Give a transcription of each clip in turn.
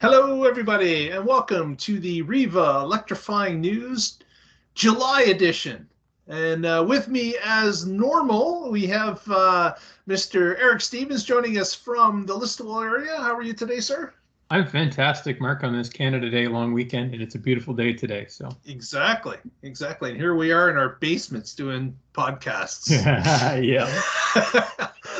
Hello, everybody, and welcome to the WREVA Electrifying News July edition. And with me, as normal, we have Mr. Eric Stevens joining us from the Listowel area. How are you today, sir? I'm fantastic, Mark, on this Canada Day long weekend, and it's a beautiful day today. So Exactly. And here we are in our basements doing podcasts. yeah.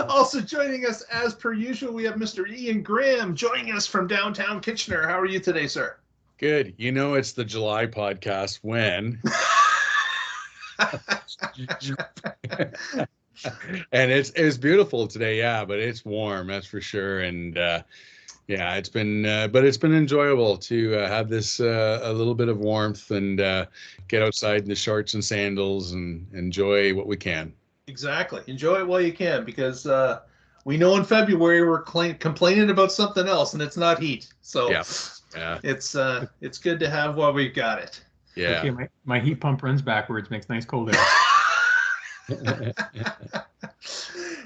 Also joining us, as per usual, we have Mr. Ian Graham joining us from downtown Kitchener. How are you today, sir? Good. You know, it's the July podcast when. And it's beautiful today, yeah, but it's warm, that's for sure. And yeah, it's been enjoyable to have this a little bit of warmth and get outside in the shorts and sandals and enjoy what we can. Exactly. Enjoy it while you can, because we know in February we're complaining about something else, and it's not heat. So yeah. It's good to have while we've got it. Yeah. Okay, my heat pump runs backwards, makes nice cold air.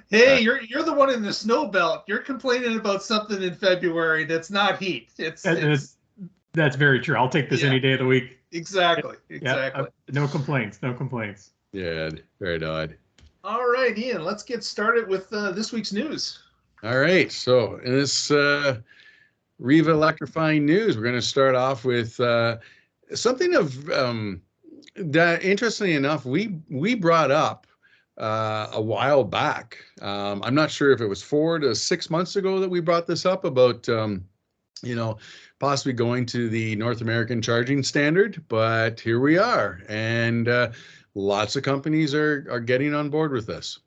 Hey, you're the one in the snow belt. You're complaining about something in February that's not heat. That's very true. I'll take this any day of the week. Exactly. No complaints. Yeah, very odd. All right, Ian, let's get started with this week's news. All right, so in this WREVA Electrifying News, we're going to start off with something of that, interestingly enough, we brought up a while back. I'm not sure if it was 4 to 6 months ago that we brought this up about, possibly going to the North American charging standard, but here we are. And lots of companies are getting on board with this.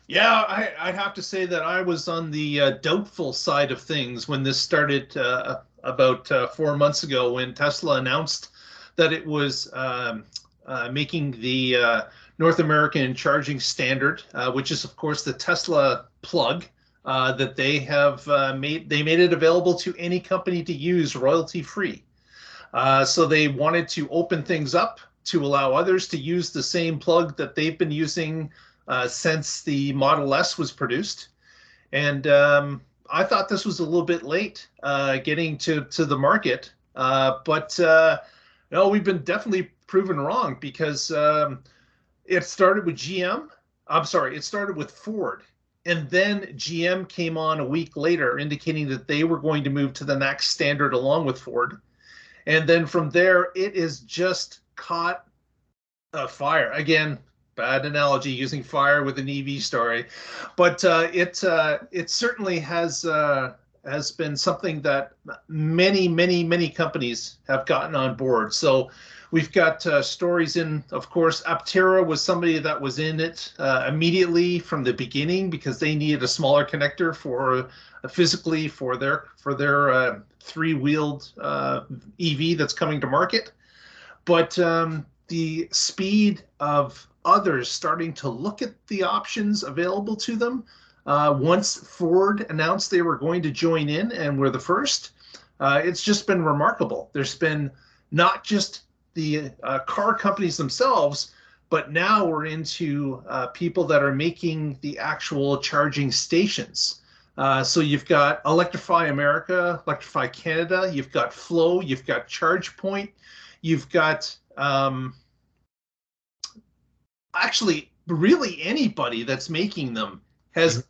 Yeah, I'd have to say that I was on the doubtful side of things when this started about 4 months ago, when Tesla announced that it was making the North American charging standard, which is, of course, the Tesla plug that they have made. They made it available to any company to use royalty-free. So they wanted to open things up to allow others to use the same plug that they've been using since the Model S was produced. And I thought this was a little bit late getting to the market. But no, we've been definitely proven wrong, because it started with GM. I'm sorry, it started with Ford. And then GM came on a week later, indicating that they were going to move to the NACS standard along with Ford. And then from there, it is just caught fire. Again, bad analogy using fire with an EV story, but it certainly has been something that many companies have gotten on board. So we've got stories in, of course, Aptera was somebody that was in it immediately from the beginning, because they needed a smaller connector for physically for their three-wheeled EV that's coming to market. But the speed of others starting to look at the options available to them, once Ford announced they were going to join in and were the first, it's just been remarkable. There's been not just the car companies themselves, but now we're into people that are making the actual charging stations. So you've got Electrify America, Electrify Canada, you've got Flow, you've got ChargePoint, you've got actually really anybody that's making them has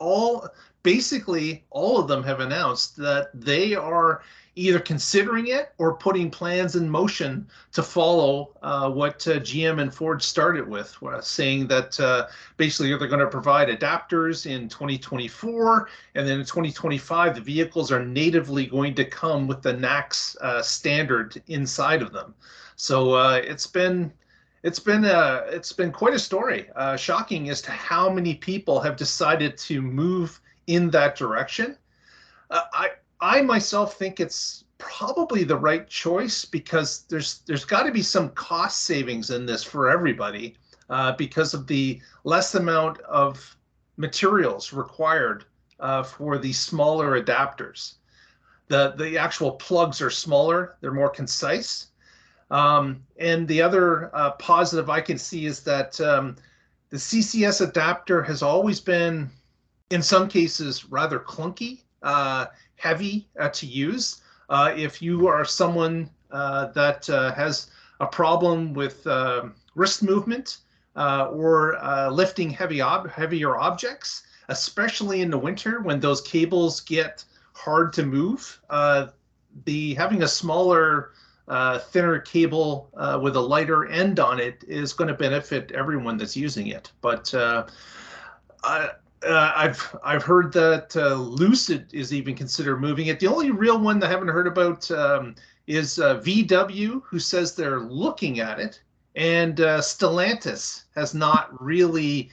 basically all of them have announced that they are either considering it or putting plans in motion to follow what GM and Ford started with, saying that basically they're going to provide adapters in 2024, and then in 2025 the vehicles are natively going to come with the NACS standard inside of them. So it's been quite a story. Shocking as to how many people have decided to move in that direction. I myself think it's probably the right choice, because there's got to be some cost savings in this for everybody, because of the less amount of materials required for the smaller adapters. The actual plugs are smaller, they're more concise. And the other positive I can see is that the CCS adapter has always been, in some cases, rather clunky, heavy to use. if you are someone that has a problem with wrist movement or lifting heavier objects, especially in the winter when those cables get hard to move, having a smaller, thinner cable with a lighter end on it is going to benefit everyone that's using it. But I've heard that Lucid is even considered moving it. The only real one that I haven't heard about is VW, who says they're looking at it, and Stellantis has not really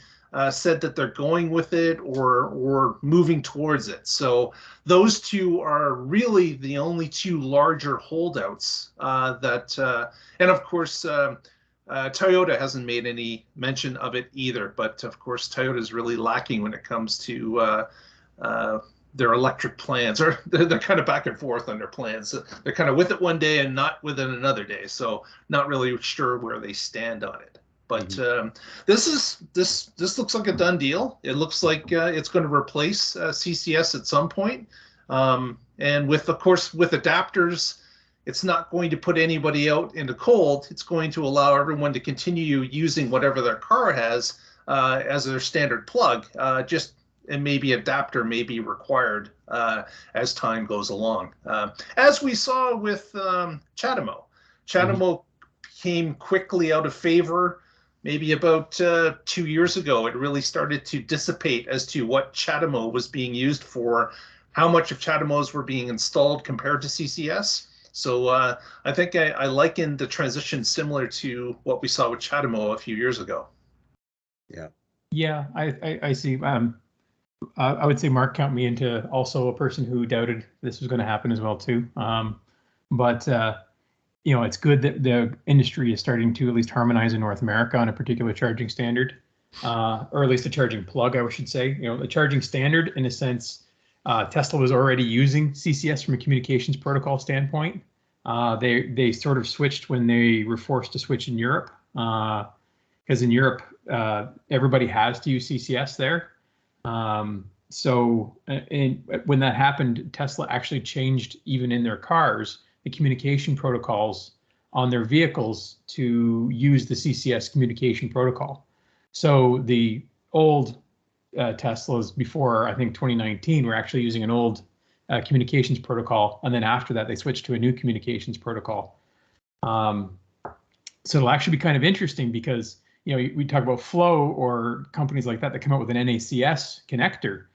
said that they're going with it or moving towards it. So those two are really the only two larger holdouts and of course, Toyota hasn't made any mention of it either, but of course Toyota is really lacking when it comes to their electric plans, or they're kind of back and forth on their plans. They're kind of with it one day and not with it another day, so not really sure where they stand on it. But this looks like a done deal. It looks like it's going to replace CCS at some point, and with adapters, it's not going to put anybody out in the cold. It's going to allow everyone to continue using whatever their car has as their standard plug. And maybe adapter may be required as time goes along. As we saw with CHAdeMO. CHAdeMO came quickly out of favor. Maybe about 2 years ago, it really started to dissipate as to what CHAdeMO was being used for, how much of CHAdeMOs were being installed compared to CCS. So I think I liken the transition similar to what we saw with CHAdeMO a few years ago. Yeah, I see. I would say Mark count me into also a person who doubted this was going to happen as well too. But it's good that the industry is starting to at least harmonize in North America on a particular charging standard, or at least a charging plug, I should say. The charging standard, in a sense, Tesla was already using CCS from a communications protocol standpoint. They sort of switched when they were forced to switch in Europe, because in Europe everybody has to use CCS there. So when that happened, Tesla actually changed, even in their cars, the communication protocols on their vehicles to use the CCS communication protocol. So the old Teslas before, I think 2019, were actually using an old communications protocol, and then after that they switched to a new communications protocol. So it'll actually be kind of interesting because we talk about Flow or companies like that come out with an NACS connector.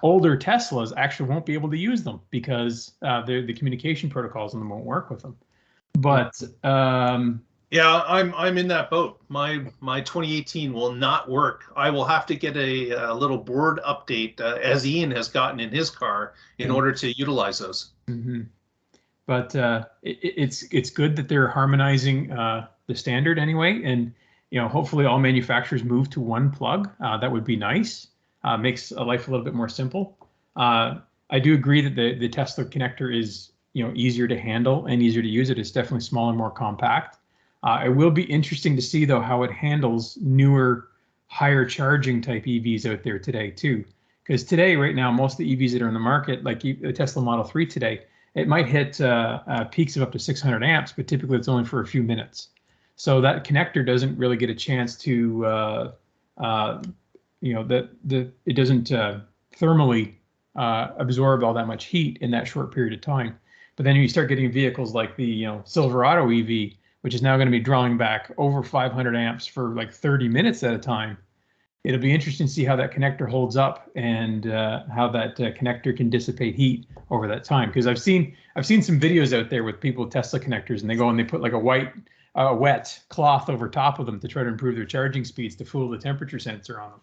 Older Teslas actually won't be able to use them because the communication protocols in them won't work with them. But yeah, I'm in that boat. My 2018 will not work. I will have to get a little board update, as Ian has gotten in his car, in order to utilize those. But it's good that they're harmonizing the standard anyway, and hopefully all manufacturers move to one plug. That would be nice. Makes life a little bit more simple. I do agree that the Tesla connector is easier to handle and easier to use. It is definitely smaller, more compact. It will be interesting to see though how it handles newer, higher charging type EVs out there today too. Because today, right now, most of the EVs that are in the market, like the Tesla Model 3 today, it might hit peaks of up to 600 amps, but typically it's only for a few minutes. So that connector doesn't really get a chance to, it doesn't thermally absorb all that much heat in that short period of time. But then you start getting vehicles like the Silverado EV, which is now going to be drawing back over 500 amps for like 30 minutes at a time. It'll be interesting to see how that connector holds up and how that connector can dissipate heat over that time. Because I've seen some videos out there with people with Tesla connectors, and they go and they put like a wet cloth over top of them to try to improve their charging speeds to fool the temperature sensor on them.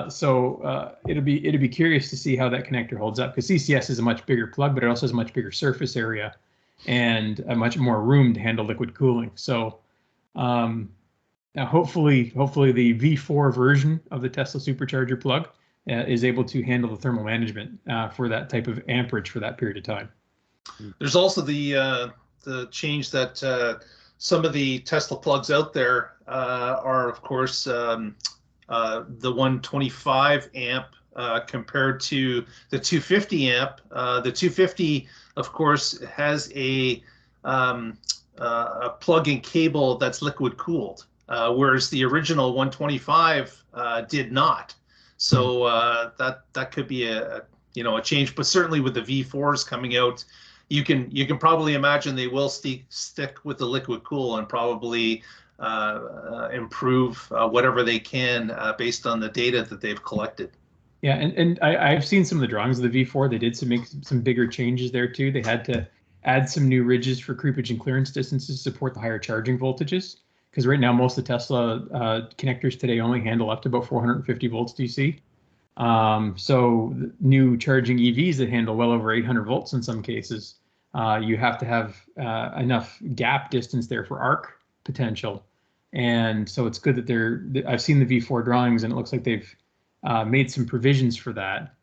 So it'll be curious to see how that connector holds up, because CCS is a much bigger plug, but it also has a much bigger surface area and a much more room to handle liquid cooling. So hopefully the V4 version of the Tesla supercharger plug is able to handle the thermal management for that type of amperage for that period of time. There's also the change that some of the Tesla plugs out there are, of course, the 125 amp compared to the 250 amp. The 250, of course, has a plug-in cable that's liquid cooled, whereas the original 125 did not. So that could be a change, but certainly with the V4s coming out, you can probably imagine they will stick with the liquid cool and probably improve whatever they can based on the data that they've collected. Yeah, and I've seen some of the drawings of the V4. They did make some bigger changes there too. They had to add some new ridges for creepage and clearance distances to support the higher charging voltages. Because right now, most of the Tesla connectors today only handle up to about 450 volts DC. So new charging EVs that handle well over 800 volts in some cases, you have to have enough gap distance there for arc potential. And so it's good that I've seen the V4 drawings and it looks like they've made some provisions for that.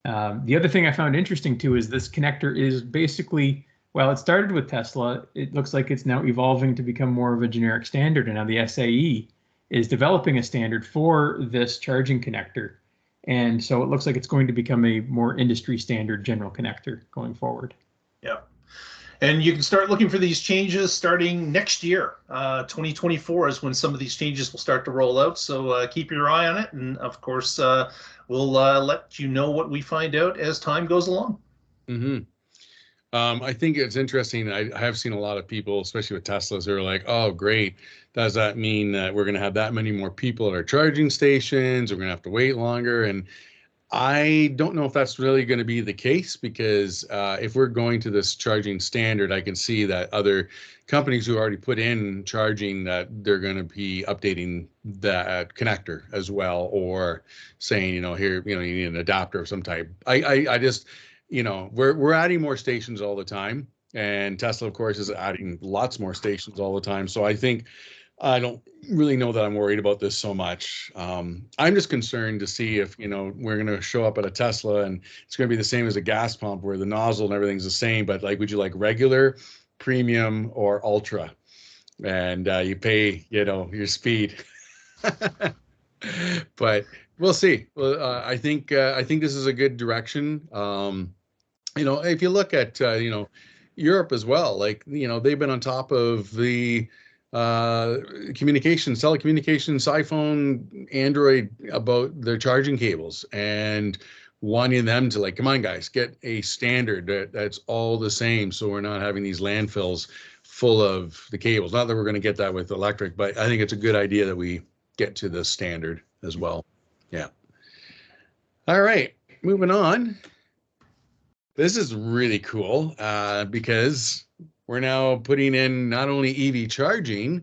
The other thing I found interesting too is this connector is basically, well, it started with Tesla. It looks like it's now evolving to become more of a generic standard. And now the SAE is developing a standard for this charging connector. And so it looks like it's going to become a more industry standard general connector going forward. Yeah. And you can start looking for these changes starting next year. 2024 is when some of these changes will start to roll out. So keep your eye on it. And of course, we'll let you know what we find out as time goes along. Mm-hmm. I think it's interesting. I have seen a lot of people, especially with Teslas, who are like, oh, great. Does that mean that we're going to have that many more people at our charging stations? We're going to have to wait longer. And I don't know if that's really going to be the case, because if we're going to this charging standard, I can see that other companies who already put in charging, that they're going to be updating that connector as well, or saying, here, you need an adapter of some type. I just, we're adding more stations all the time, and Tesla, of course, is adding lots more stations all the time. So I don't really know that I'm worried about this so much. I'm just concerned to see if, we're going to show up at a Tesla and it's going to be the same as a gas pump where the nozzle and everything's the same, but like, would you like regular, premium, or ultra? And you pay, your speed. But we'll see. Well, I think this is a good direction. If you look at, Europe as well, like, they've been on top of the telecommunications, iPhone, Android, about their charging cables, and wanting them to, like, come on guys, get a standard that's all the same, so we're not having these landfills full of the cables. Not that we're going to get that with electric, but I think it's a good idea that we get to the standard as well. Yeah. All right, moving on. This is really cool because we're now putting in not only EV charging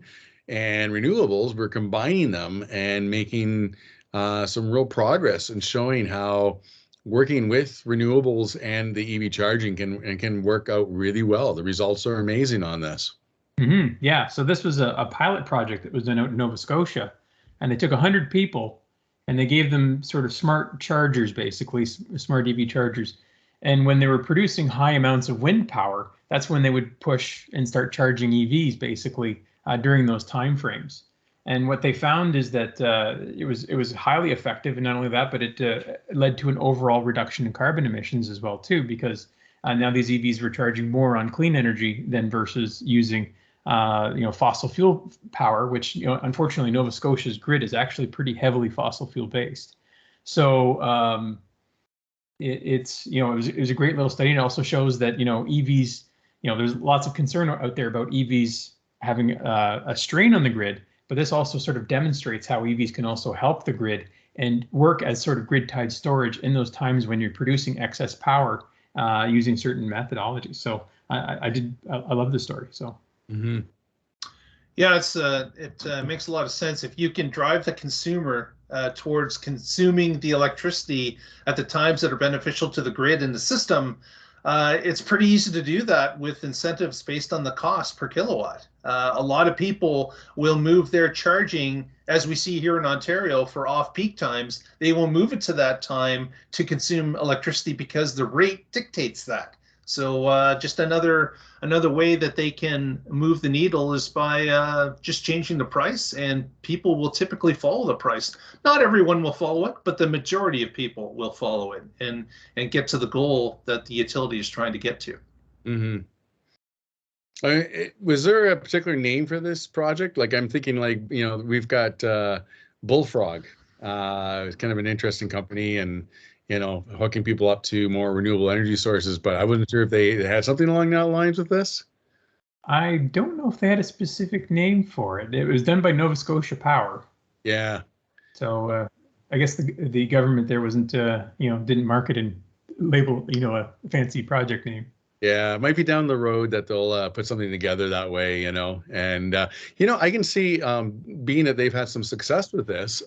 and renewables, we're combining them and making some real progress and showing how working with renewables and the EV charging can work out really well. The results are amazing on this. Mm-hmm. Yeah, so this was a pilot project that was done out in Nova Scotia, and they took 100 people and they gave them sort of smart chargers, basically smart EV chargers. And when they were producing high amounts of wind power, that's when they would push and start charging EVs, basically during those time frames. And what they found is that it was highly effective, and not only that, but it led to an overall reduction in carbon emissions as well too, because now these EVs were charging more on clean energy than versus using fossil fuel power, which unfortunately Nova Scotia's grid is actually pretty heavily fossil fuel based. So it was a great little study. And it also shows that EVs, there's lots of concern out there about EVs having a strain on the grid, but this also sort of demonstrates how EVs can also help the grid and work as sort of grid tied storage in those times when you're producing excess power using certain methodologies. So I love this story. So. Mm-hmm. Yeah, it makes a lot of sense. If you can drive the consumer towards consuming the electricity at the times that are beneficial to the grid and the system, it's pretty easy to do that with incentives based on the cost per kilowatt. A lot of people will move their charging, as we see here in Ontario, for off-peak times. They will move it to that time to consume electricity because the rate dictates that. So just another way that they can move the needle is by just changing the price, and people will typically follow the price. Not everyone will follow it, but the majority of people will follow it and get to the goal that the utility is trying to get to. Mm-hmm. Was there a particular name for this project? Like, I'm thinking, like, we've got Bullfrog. It's kind of an interesting company, and hooking people up to more renewable energy sources. But I wasn't sure if they had something along that lines with this. I don't know if they had a specific name for it. It was done by Nova Scotia Power. Yeah. So I guess the government there wasn't didn't market and label a fancy project name. Yeah, it might be down the road that they'll put something together that way, and I can see, being that they've had some success with this,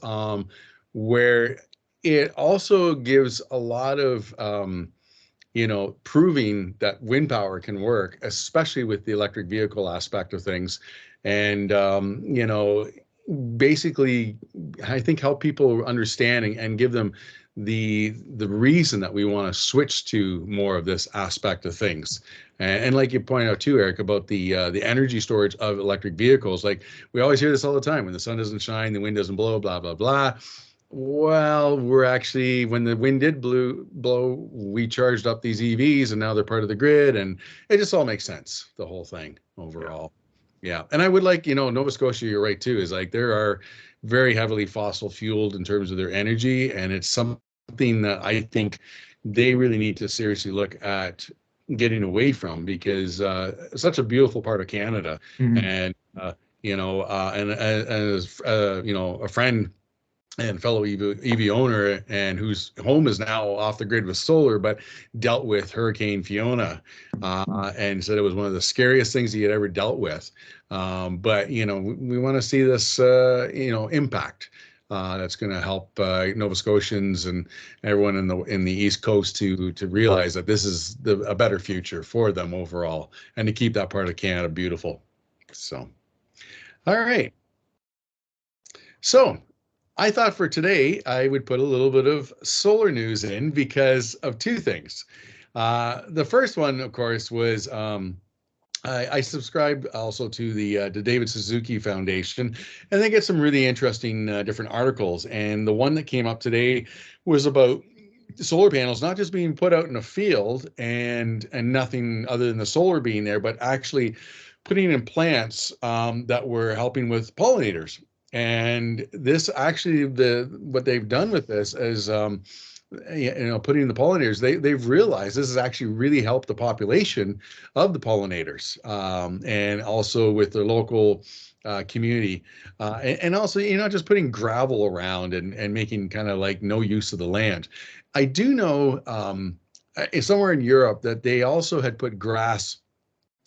where it also gives a lot of proving that wind power can work, especially with the electric vehicle aspect of things, and basically, I think, help people understanding and give them the reason that we want to switch to more of this aspect of things. And like you point out too, Eric, about the energy storage of electric vehicles. Like, we always hear this all the time: when the sun doesn't shine, the wind doesn't blow, blah blah blah. Well, we're actually, when the wind did blow, we charged up these EVs, and now they're part of the grid, and it just all makes sense, the whole thing overall. Yeah. And I would like, Nova Scotia, you're right too, is like, there are very heavily fossil fueled in terms of their energy, and it's something that I think they really need to seriously look at getting away from, because it's such a beautiful part of Canada. Mm-hmm. And and as a friend and fellow EV owner, and whose home is now off the grid with solar, but dealt with Hurricane Fiona, and said it was one of the scariest things he had ever dealt with. But we want to see this impact that's going to help Nova Scotians and everyone in the East Coast to realize that this is a better future for them overall, and to keep that part of Canada beautiful. So, all right. So, I thought for today I would put a little bit of solar news in because of two things. The first one, of course, was I subscribe also to the David Suzuki Foundation, and they get some really interesting different articles. And the one that came up today was about solar panels not just being put out in a field and nothing other than the solar being there, but actually putting in plants that were helping with pollinators. And this actually, what they've done with this is, putting in the pollinators, they've realized this has actually really helped the population of the pollinators, and also with the local community, and also, not just putting gravel around and making kind of like no use of the land. I do know somewhere in Europe that they also had put grass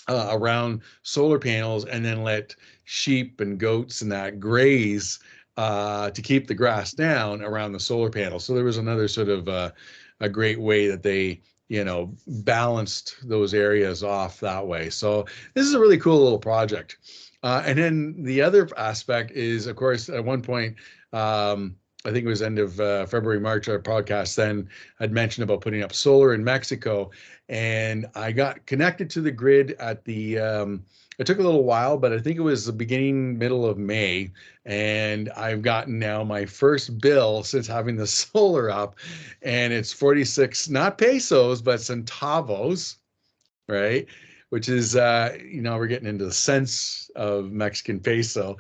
around solar panels, and then let sheep and goats and that graze to keep the grass down around the solar panels. So there was another sort of a great way that they balanced those areas off that way. So this is a really cool little project. And then the other aspect is, of course, at one point, I think it was end of February, March, our podcast then had mentioned about putting up solar in Mexico. And I got connected to the grid at it took a little while, but I think it was the middle of May. And I've gotten now my first bill since having the solar up. And it's 46, not pesos, but centavos, right? Which is, we're getting into the cents of Mexican peso.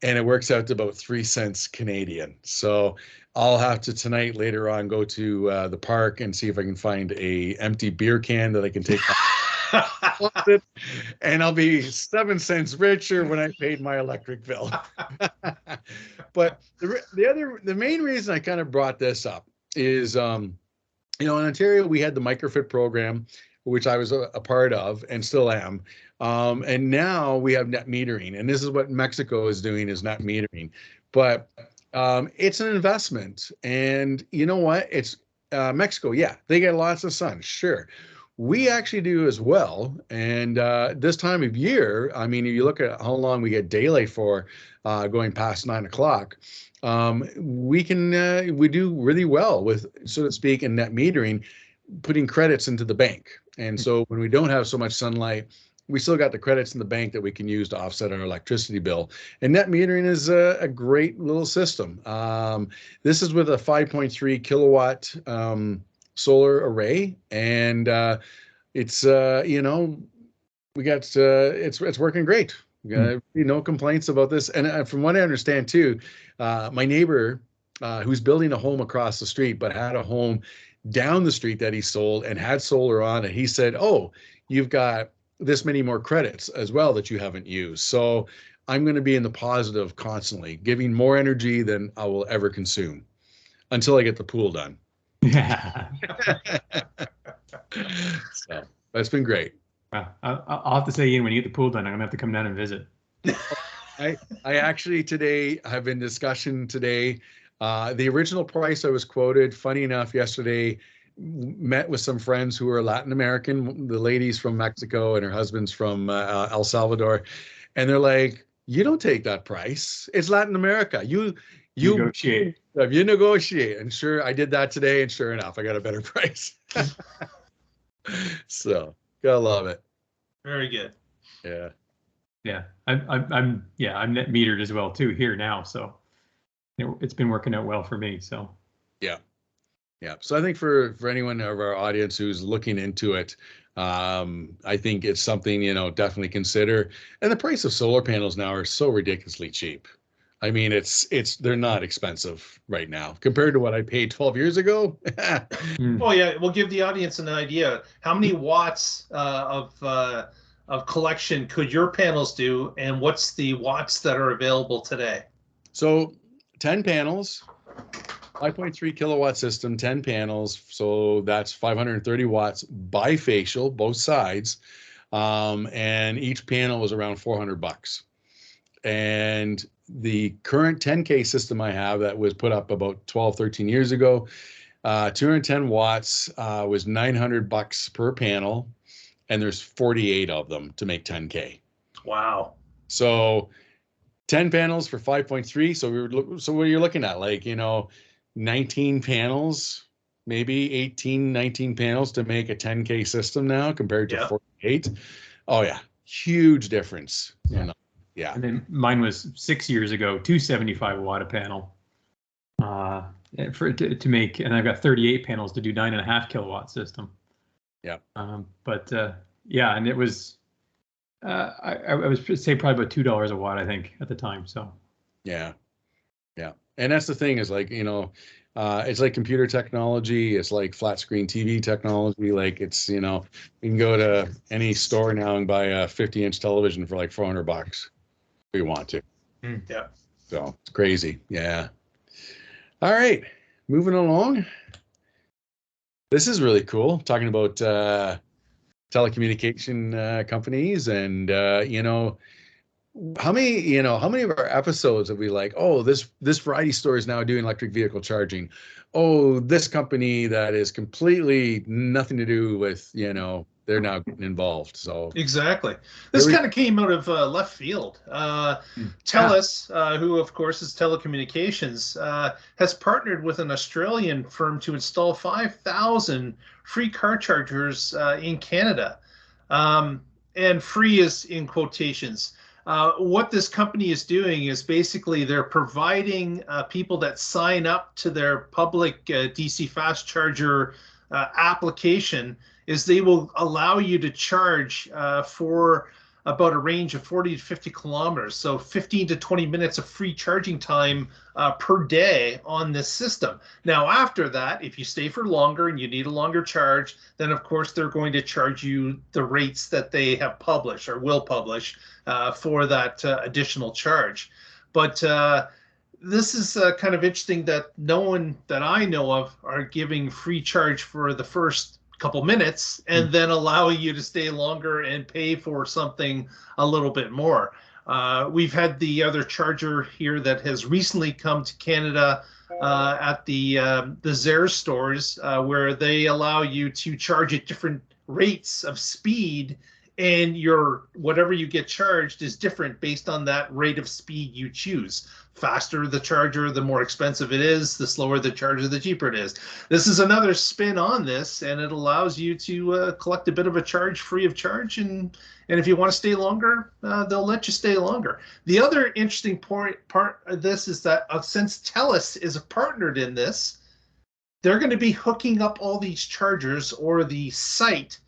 And it works out to about 3 cents Canadian. So I'll have to tonight, later on, go to the park and see if I can find a empty beer can that I can take. And I'll be 7 cents richer when I paid my electric bill. But the main reason I kind of brought this up is, in Ontario, we had the microfit program, which I was a part of and still am. And now we have net metering, and this is what Mexico is doing, is net metering. But it's an investment, and you know what? It's Mexico. Yeah, they get lots of sun. Sure. We actually do as well. And this time of year, I mean, if you look at how long we get daylight for, going past 9 o'clock, we do really well with, so to speak, in net metering. putting credits into the bank. And so when we don't have so much sunlight, we still got the credits in the bank that we can use to offset our electricity bill. And net metering is a great little system. This is with a 5.3 kilowatt solar array, and it's we got it's working great. We got no complaints about this. And from what I understand too, my neighbor who's building a home across the street, but had a home down the street that he sold and had solar on it, he said, "Oh, you've got this many more credits as well that you haven't used." So I'm going to be in the positive constantly, giving more energy than I will ever consume until I get the pool done. Yeah. So that's been great. I'll have to say, Ian, when you get the pool done, I'm gonna have to come down and visit. I actually today have been discussion today. The original price I was quoted, funny enough, yesterday met with some friends who are Latin American, the lady's from Mexico and her husband's from El Salvador. And they're like, "You don't take that price. It's Latin America. You negotiate. You negotiate." And sure, I did that today. And sure enough, I got a better price. So gotta love it. Very good. Yeah. Yeah. I'm net metered as well too here now. So it's been working out well for me. So yeah. Yeah. So I think for anyone of our audience who's looking into it, I think it's something, definitely consider. And the price of solar panels now are so ridiculously cheap. I mean, they're not expensive right now compared to what I paid 12 years ago. Oh yeah, we'll give the audience an idea. How many watts of collection could your panels do, and what's the watts that are available today? So 10 panels, 5.3 kilowatt system, 10 panels. So that's 530 watts bifacial, both sides. And each panel was around $400. And the current 10K system I have that was put up about 12, 13 years ago, 210 watts was $900 per panel. And there's 48 of them to make 10K. Wow. So 10 panels for 5.3. So what you're looking at, 19 panels, maybe 18, 19 panels to make a 10K system now compared to 48. Oh yeah, huge difference. Yeah. Yeah. And then mine was 6 years ago, 275 watt a panel to make, and I've got 38 panels to do 9.5 kilowatt system. Yeah. Yeah, and it was, I was say probably about $2 a watt, I think, at the time. So. Yeah. Yeah. And that's the thing is it's like computer technology. It's like flat screen TV technology. Like it's, you can go to any store now and buy a 50-inch television for like $400 if you want to. Yeah. So it's crazy. Yeah. All right. Moving along. This is really cool. Talking about telecommunication companies and, how many of our episodes have we this variety store is now doing electric vehicle charging. Oh, this company that is completely nothing to do with, they're now getting involved. So exactly. This kind of came out of left field. Telus, who of course is telecommunications, has partnered with an Australian firm to install 5,000 free car chargers in Canada. And free is in quotations. What this company is doing is basically they're providing people that sign up to their public DC fast charger application is they will allow you to charge for about a range of 40 to 50 kilometers. So 15 to 20 minutes of free charging time per day on this system. Now, after that, if you stay for longer and you need a longer charge, then of course they're going to charge you the rates that they have published or will publish for that additional charge. But this is kind of interesting that no one that I know of are giving free charge for the first couple minutes and then allowing you to stay longer and pay for something a little bit more. We've had the other charger here that has recently come to Canada at the Zehrs stores where they allow you to charge at different rates of speed and whatever you get charged is different based on that rate of speed you choose. Faster the charger, the more expensive it is. The slower the charger, the cheaper it is. This is another spin on this, and it allows you to collect a bit of a charge free of charge, and if you want to stay longer, they'll let you stay longer. The other interesting part of this is that since Telus is partnered in this, they're going to be hooking up all these chargers or the site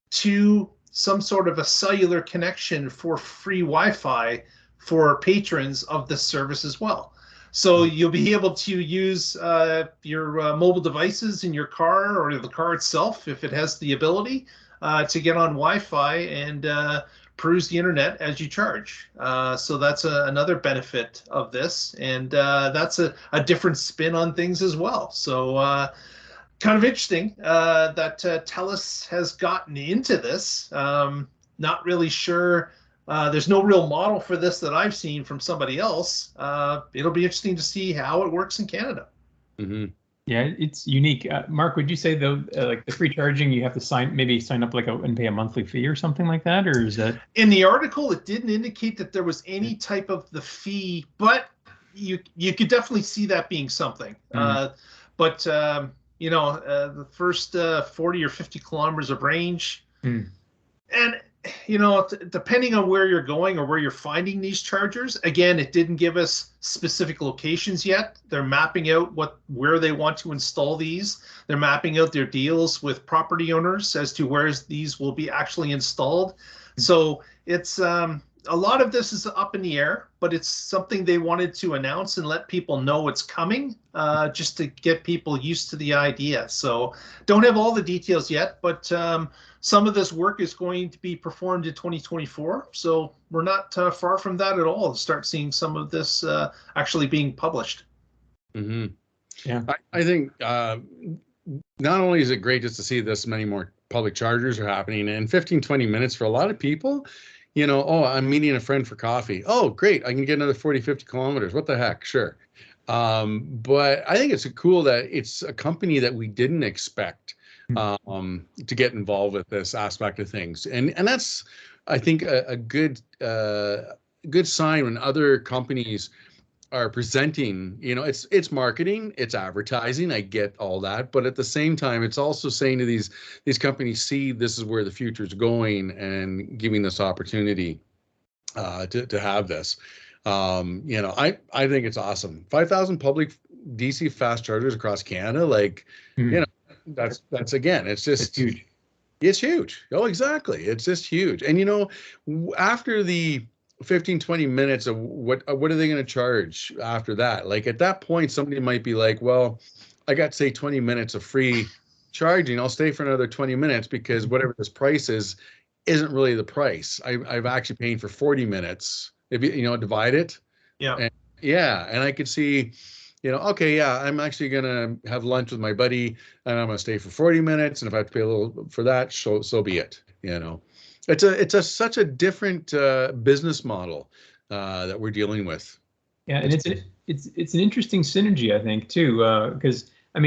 to some sort of a cellular connection for free Wi-Fi for patrons of this service as well. So you'll be able to use your mobile devices in your car or the car itself, if it has the ability, to get on Wi-Fi and peruse the internet as you charge. So that's another benefit of this, and that's a different spin on things as well. So kind of interesting that Telus has gotten into this. Not really sure. There's no real model for this that I've seen from somebody else. It'll be interesting to see how it works in Canada. Mm-hmm. Yeah, it's unique. Mark, would you say though, like the free charging, you have to sign up and pay a monthly fee or something like that, or is that? In the article, it didn't indicate that there was any type of the fee, but you could definitely see that being something. Mm-hmm. But the first 40 or 50 kilometers of range, and depending on where you're going or where you're finding these chargers, again, it didn't give us specific locations yet. They're mapping out where they want to install these. They're mapping out their deals with property owners as to where these will be actually installed. So it's a lot of this is up in the air, but it's something they wanted to announce and let people know it's coming, just to get people used to the idea. So don't have all the details yet, but some of this work is going to be performed in 2024. So we're not far from that at all to start seeing some of this actually being published. Mm-hmm. Yeah, I think not only is it great just to see this many more public chargers are happening in 15-20 minutes for a lot of people. I'm meeting a friend for coffee. Oh, great. I can get another 40-50 kilometers. What the heck? Sure. But I think it's cool that it's a company that we didn't expect to get involved with this aspect of things. And that's, I think, a good sign when other companies are presenting, it's marketing, it's advertising. I get all that, but at the same time, it's also saying to these companies, see, this is where the future is going, and giving this opportunity to have this. I think it's awesome. 5,000 public DC fast chargers across Canada, that's again, it's just huge. It's huge. Oh, exactly. It's just huge. And after the 15-20 minutes of what are they going to charge after that? Like at that point, somebody might be like, well, I got, say, 20 minutes of free charging. I'll stay for another 20 minutes because whatever this price isn't really the price. I've actually paying for 40 minutes. If you divide it. Yeah. And I could see, okay, yeah, I'm actually going to have lunch with my buddy and I'm going to stay for 40 minutes. And if I have to pay a little for that, so be it, It's such a different business model that we're dealing with. Yeah, and it's an interesting synergy, I think, too, because a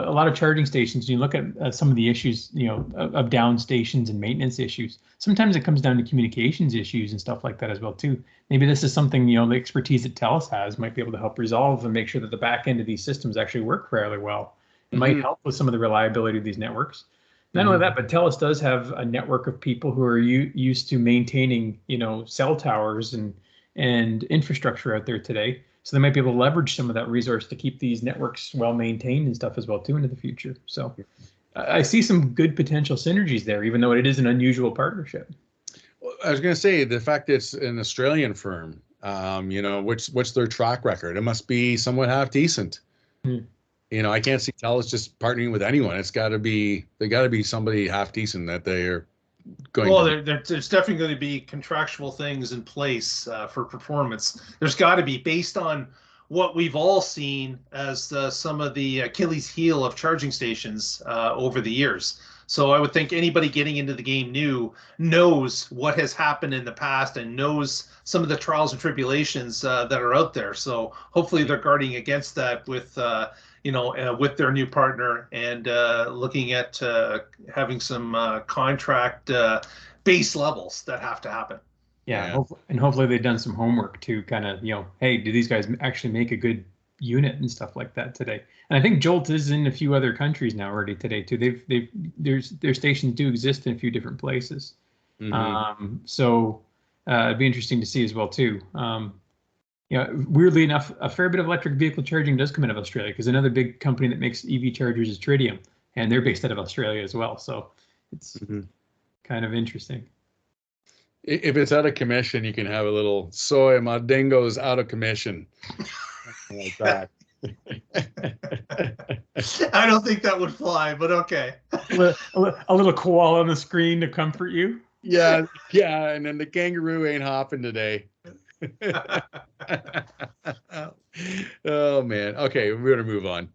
lot of charging stations. You look at some of the issues, of down stations and maintenance issues. Sometimes it comes down to communications issues and stuff like that as well, too. Maybe this is something the expertise that Telus has might be able to help resolve and make sure that the back end of these systems actually work fairly well. It might help with some of the reliability of these networks. Not only that, but Telus does have a network of people who are used to maintaining, cell towers and infrastructure out there today. So they might be able to leverage some of that resource to keep these networks well maintained and stuff as well too into the future. So I see some good potential synergies there, even though it is an unusual partnership. Well, I was going to say the fact that it's an Australian firm, what's their track record? It must be somewhat half decent. I can't see Telus just partnering with anyone. They got to be somebody half decent that they are going. Well, there's definitely going to be contractual things in place for performance. There's got to be, based on what we've all seen as some of the Achilles heel of charging stations over the years. So I would think anybody getting into the game new knows what has happened in the past and knows some of the trials and tribulations that are out there. So hopefully they're guarding against that with with their new partner and looking at having some contract base levels that have to happen. Yeah. And hopefully they've done some homework to kind of, hey, do these guys actually make a good unit and stuff like that today? And I think Jolt is in a few other countries now already today too. Their stations do exist in a few different places. So it'd be interesting to see as well too. Weirdly enough, a fair bit of electric vehicle charging does come out of Australia, because another big company that makes EV chargers is Tritium, and they're based out of Australia as well. So it's kind of interesting. If it's out of commission, you can have a little soy. My dingo's out of commission. Like that. I don't think that would fly, but okay. A little koala on the screen to comfort you. Yeah. And then the kangaroo ain't hopping today. Oh man. Okay, we're gonna move on.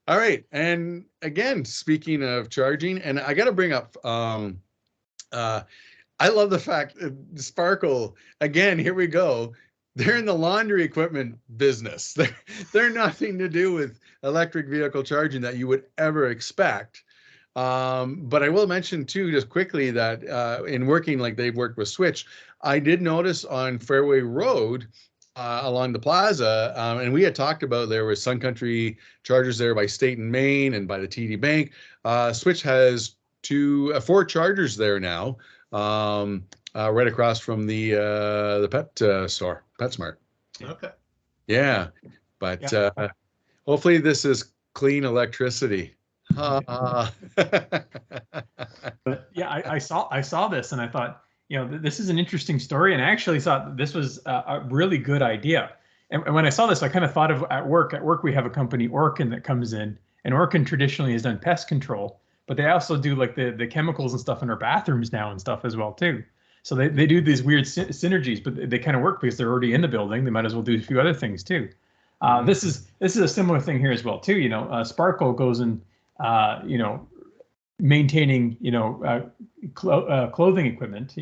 All right, and again, speaking of charging, and I got to bring up, I love the fact Sparkle, again, here we go. They're in the laundry equipment business. They're nothing to do with electric vehicle charging that you would ever expect. But I will mention too, just quickly, that in working like they've worked with Switch, I did notice on Fairway Road, along the plaza, and we had talked about there was Sun Country chargers there by State and Main and by the TD Bank. Switch has 4 chargers there now, right across from the pet store, PetSmart. Okay. Yeah, but hopefully this is clean electricity. But yeah, I saw this and I thought, this is an interesting story, and I actually thought this was a really good idea. And when I saw this, I kind of thought of at work. At work, we have a company, Orkin, that comes in, and Orkin traditionally has done pest control, but they also do like the chemicals and stuff in our bathrooms now and stuff as well too. So they do these weird synergies, but they kind of work because they're already in the building. They might as well do a few other things too. This is a similar thing here as well too. Sparkle goes in, maintaining, clothing equipment,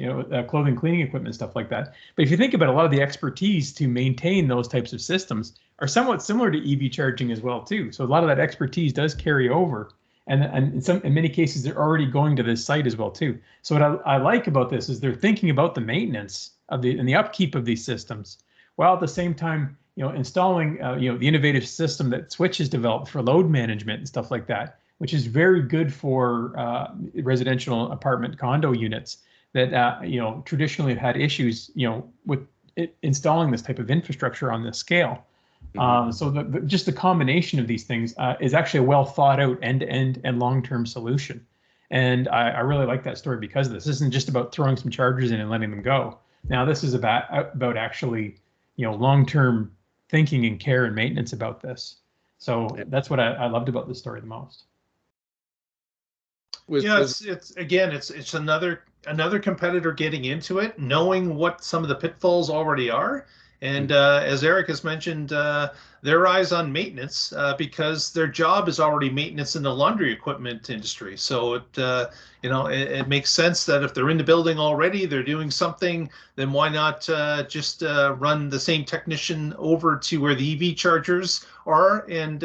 clothing cleaning equipment, stuff like that. But if you think about a lot of the expertise to maintain those types of systems are somewhat similar to EV charging as well too. So a lot of that expertise does carry over, and in many cases they're already going to this site as well too. So what I like about this is they're thinking about the maintenance of and the upkeep of these systems, while at the same time, installing the innovative system that Switch has developed for load management and stuff like that, which is very good for residential apartment condo units that traditionally have had issues with installing this type of infrastructure on this scale. So just the combination of these things is actually a well thought out end-to-end and long-term solution. And I really like that story because of this. This isn't just about throwing some chargers in and letting them go. Now this is about actually long-term thinking and care and maintenance about this. So that's what I loved about this story the most. It's another competitor getting into it, knowing what some of the pitfalls already are, and as Eric has mentioned, their eyes on maintenance because their job is already maintenance in the laundry equipment industry. So it makes sense that if they're in the building already, they're doing something, then why not just run the same technician over to where the EV chargers are and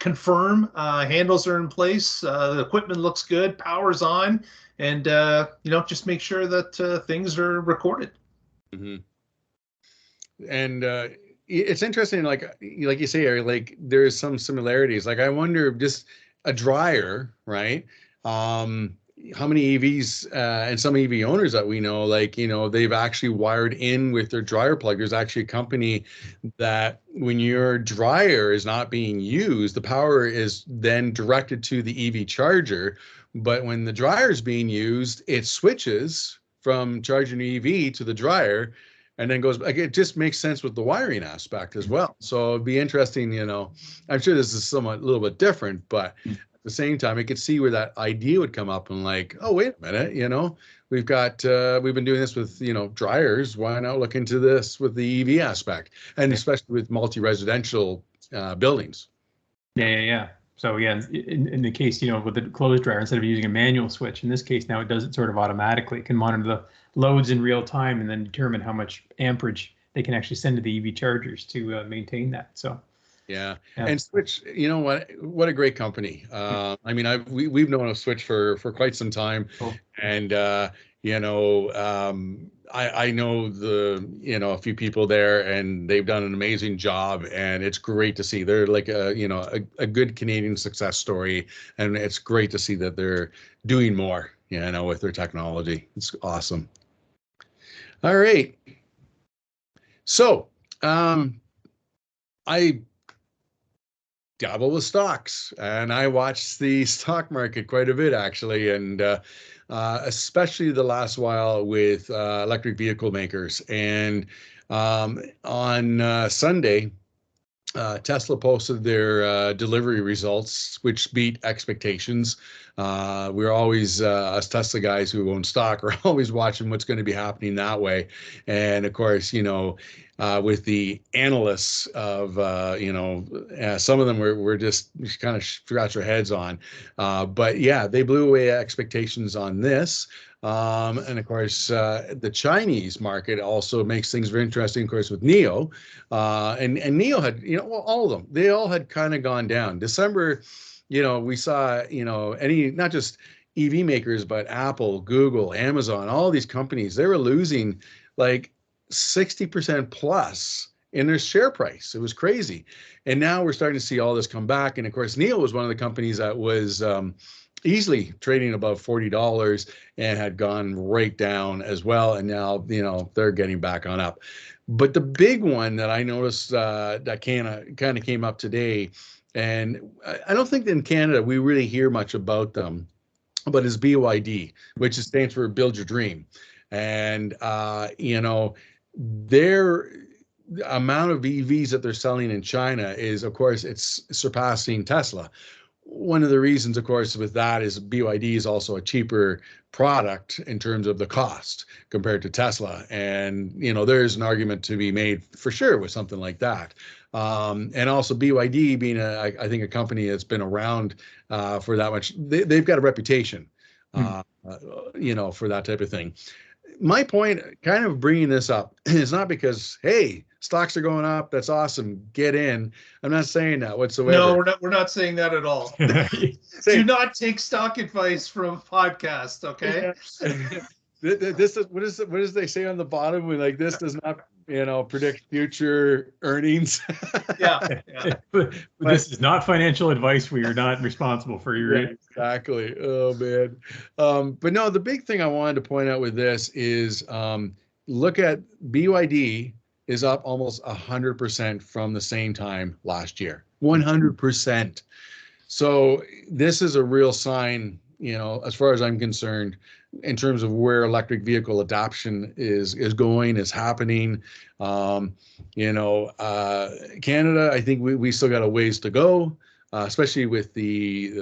confirm handles are in place, the equipment looks good, power's on, and just make sure that things are recorded. And it's interesting, like you say, Eric, like there's some similarities. Like I wonder, just a dryer, right? How many EVs and some EV owners that we know, they've actually wired in with their dryer plug. There's actually a company that when your dryer is not being used, the power is then directed to the EV charger. But when the dryer is being used, it switches from charging the EV to the dryer, and then goes back. It just makes sense with the wiring aspect as well. So it'd be interesting, I'm sure this is somewhat a little bit different, but at the same time, I could see where that idea would come up and like, oh, wait a minute, we've been doing this with, dryers. Why not look into this with the EV aspect, and especially with multi-residential buildings. Yeah. So yeah, in the case, with the clothes dryer, instead of using a manual switch, in this case now it does it sort of automatically. It can monitor the loads in real time and then determine how much amperage they can actually send to the EV chargers to maintain that. So Yeah. Yeah. And Switch, you know what a great company. I mean, we've known of Switch for quite some time, Cool. and I know a few people there, and they've done an amazing job, and it's great to see. They're like a good Canadian success story, and it's great to see that they're doing more, with their technology. It's awesome. All right. So, I dabble with stocks, and I watch the stock market quite a bit, actually, and especially the last while with electric vehicle makers. And on Sunday, Tesla posted their delivery results, which beat expectations. We're always, us Tesla guys who own stock, are always watching what's going to be happening that way. And of course, with the analysts of, some of them were just kind of scratch their heads on. But yeah, they blew away expectations on this. And of course, the Chinese market also makes things very interesting, of course, with NIO. And NIO had, all of them, they all had kind of gone down. December, we saw, not just EV makers, but Apple, Google, Amazon, all these companies, they were losing like 60% plus in their share price. It was crazy. And now we're starting to see all this come back. And of course, NIO was one of the companies that was easily trading above $40 and had gone right down as well. And now, they're getting back on up. But the big one that I noticed that kind of came up today, and I don't think in Canada we really hear much about them, but is BYD, which stands for Build Your Dream. And, their amount of EVs that they're selling in China is, of course, it's surpassing Tesla. One of the reasons, of course, with that is BYD is also a cheaper product in terms of the cost compared to Tesla. And, there's an argument to be made for sure with something like that. And also BYD being, I think, a company that's been around for that much, they've got a reputation, for that type of thing. My point, kind of bringing this up, is not because, hey, stocks are going up, that's awesome, get in. I'm not saying that whatsoever. No, we're not saying that at all. Do not take stock advice from a podcast, okay? This is what does they say on the bottom? Like, this does not predict future earnings. Yeah. But this is not financial advice. We are not responsible for your. Yeah, exactly. Oh man. But no, the big thing I wanted to point out with this is look at BYD is up almost 100% from the same time last year. 100%. So this is a real sign, as far as I'm concerned, in terms of where electric vehicle adoption is happening. Canada, I think we still got a ways to go, especially with the,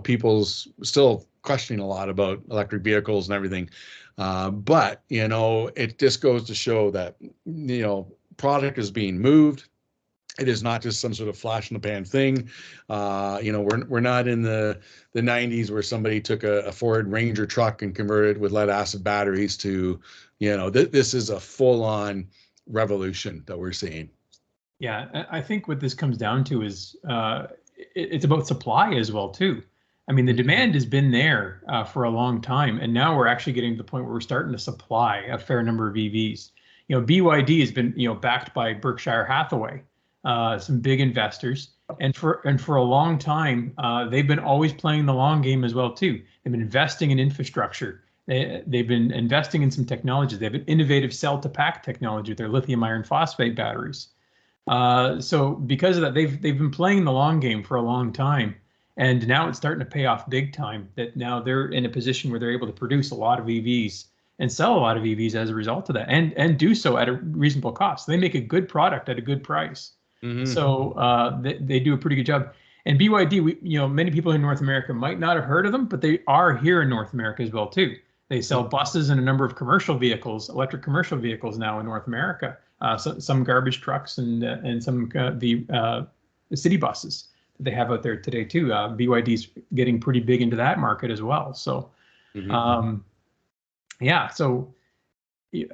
people's still questioning a lot about electric vehicles and everything. But, it just goes to show that, product is being moved. It is not just some sort of flash in the pan thing. We're not in the 90s where somebody took a Ford Ranger truck and converted with lead acid batteries to, this is a full on revolution that we're seeing. Yeah, I think what this comes down to is it's about supply as well too. I mean, the demand has been there for a long time, and now we're actually getting to the point where we're starting to supply a fair number of EVs. BYD has been backed by Berkshire Hathaway. Some big investors, and for a long time, they've been always playing the long game as well too. They've been investing in infrastructure. They've been investing in some technologies. They have an innovative cell-to-pack technology with their lithium iron phosphate batteries. So because of that, they've been playing the long game for a long time, and now it's starting to pay off big time. That now they're in a position where they're able to produce a lot of EVs and sell a lot of EVs as a result of that, and do so at a reasonable cost. They make a good product at a good price. Mm-hmm. So they do a pretty good job. And BYD, many people in North America might not have heard of them, but they are here in North America as well too. They sell buses and a number of commercial vehicles, electric commercial vehicles now in North America. Some garbage trucks and some the city buses that they have out there today too. BYD's getting pretty big into that market as well. So, yeah. So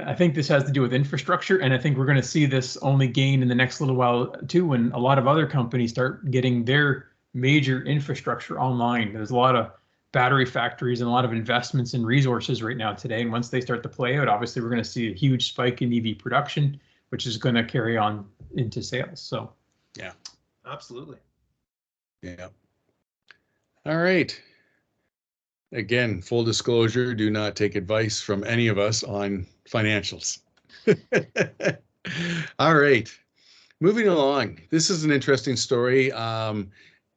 I think this has to do with infrastructure, and I think we're going to see this only gain in the next little while too, when a lot of other companies start getting their major infrastructure online. There's a lot of battery factories and a lot of investments in resources right now today, and once they start to play out, obviously we're going to see a huge spike in EV production, which is going to carry on into sales. So, yeah, absolutely. Yeah. All right. Again, full disclosure, do not take advice from any of us on financials. All right. Moving along. This is an interesting story.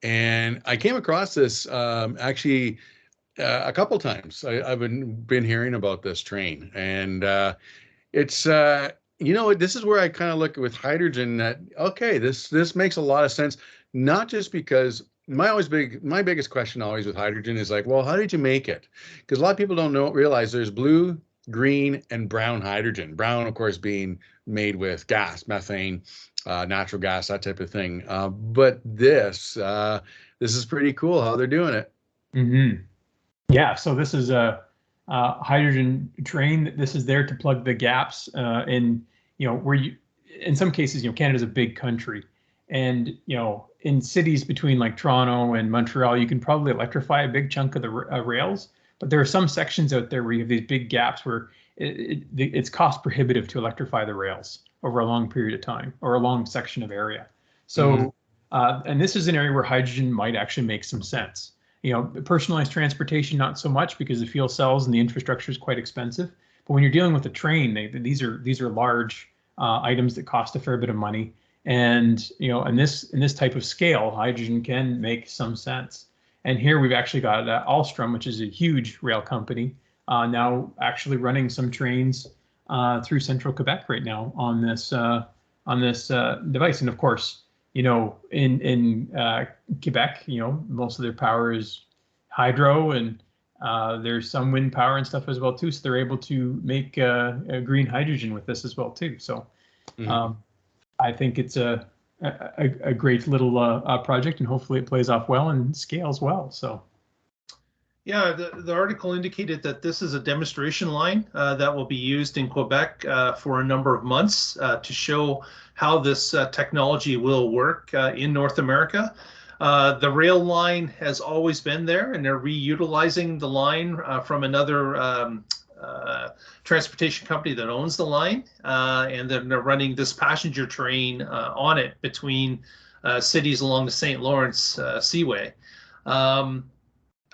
And I came across this actually a couple times. I've been hearing about this train, and it's you know, this is where I kind of look with hydrogen that, okay, this makes a lot of sense, not just because my biggest question always with hydrogen is like, well, how did you make it? Because a lot of people don't realize there's blue, green, and brown hydrogen. Brown, of course, being made with gas, methane, natural gas, that type of thing. But this is pretty cool how they're doing it. Mm-hmm. Yeah, so this is a hydrogen train. This is there to plug the gaps in, where you, in some cases, Canada's a big country, and in cities between like Toronto and Montreal, you can probably electrify a big chunk of the rails. But there are some sections out there where you have these big gaps where it's cost prohibitive to electrify the rails over a long period of time or a long section of area. So, and this is an area where hydrogen might actually make some sense. Personalized transportation, not so much, because the fuel cells and the infrastructure is quite expensive. But when you're dealing with a train, these are large items that cost a fair bit of money. And in this type of scale, hydrogen can make some sense. And here we've actually got Alstom, which is a huge rail company, now actually running some trains through central Quebec right now on this device. And of course, in Quebec, most of their power is hydro, and there's some wind power and stuff as well too. So they're able to make green hydrogen with this as well too. So I think it's a great little project, and hopefully it plays off well and scales well. So. Yeah, the article indicated that this is a demonstration line that will be used in Quebec for a number of months to show how this technology will work in North America. The rail line has always been there, and they're reutilizing the line from another transportation company that owns the line, and then they're running this passenger train on it between cities along the St. Lawrence Seaway.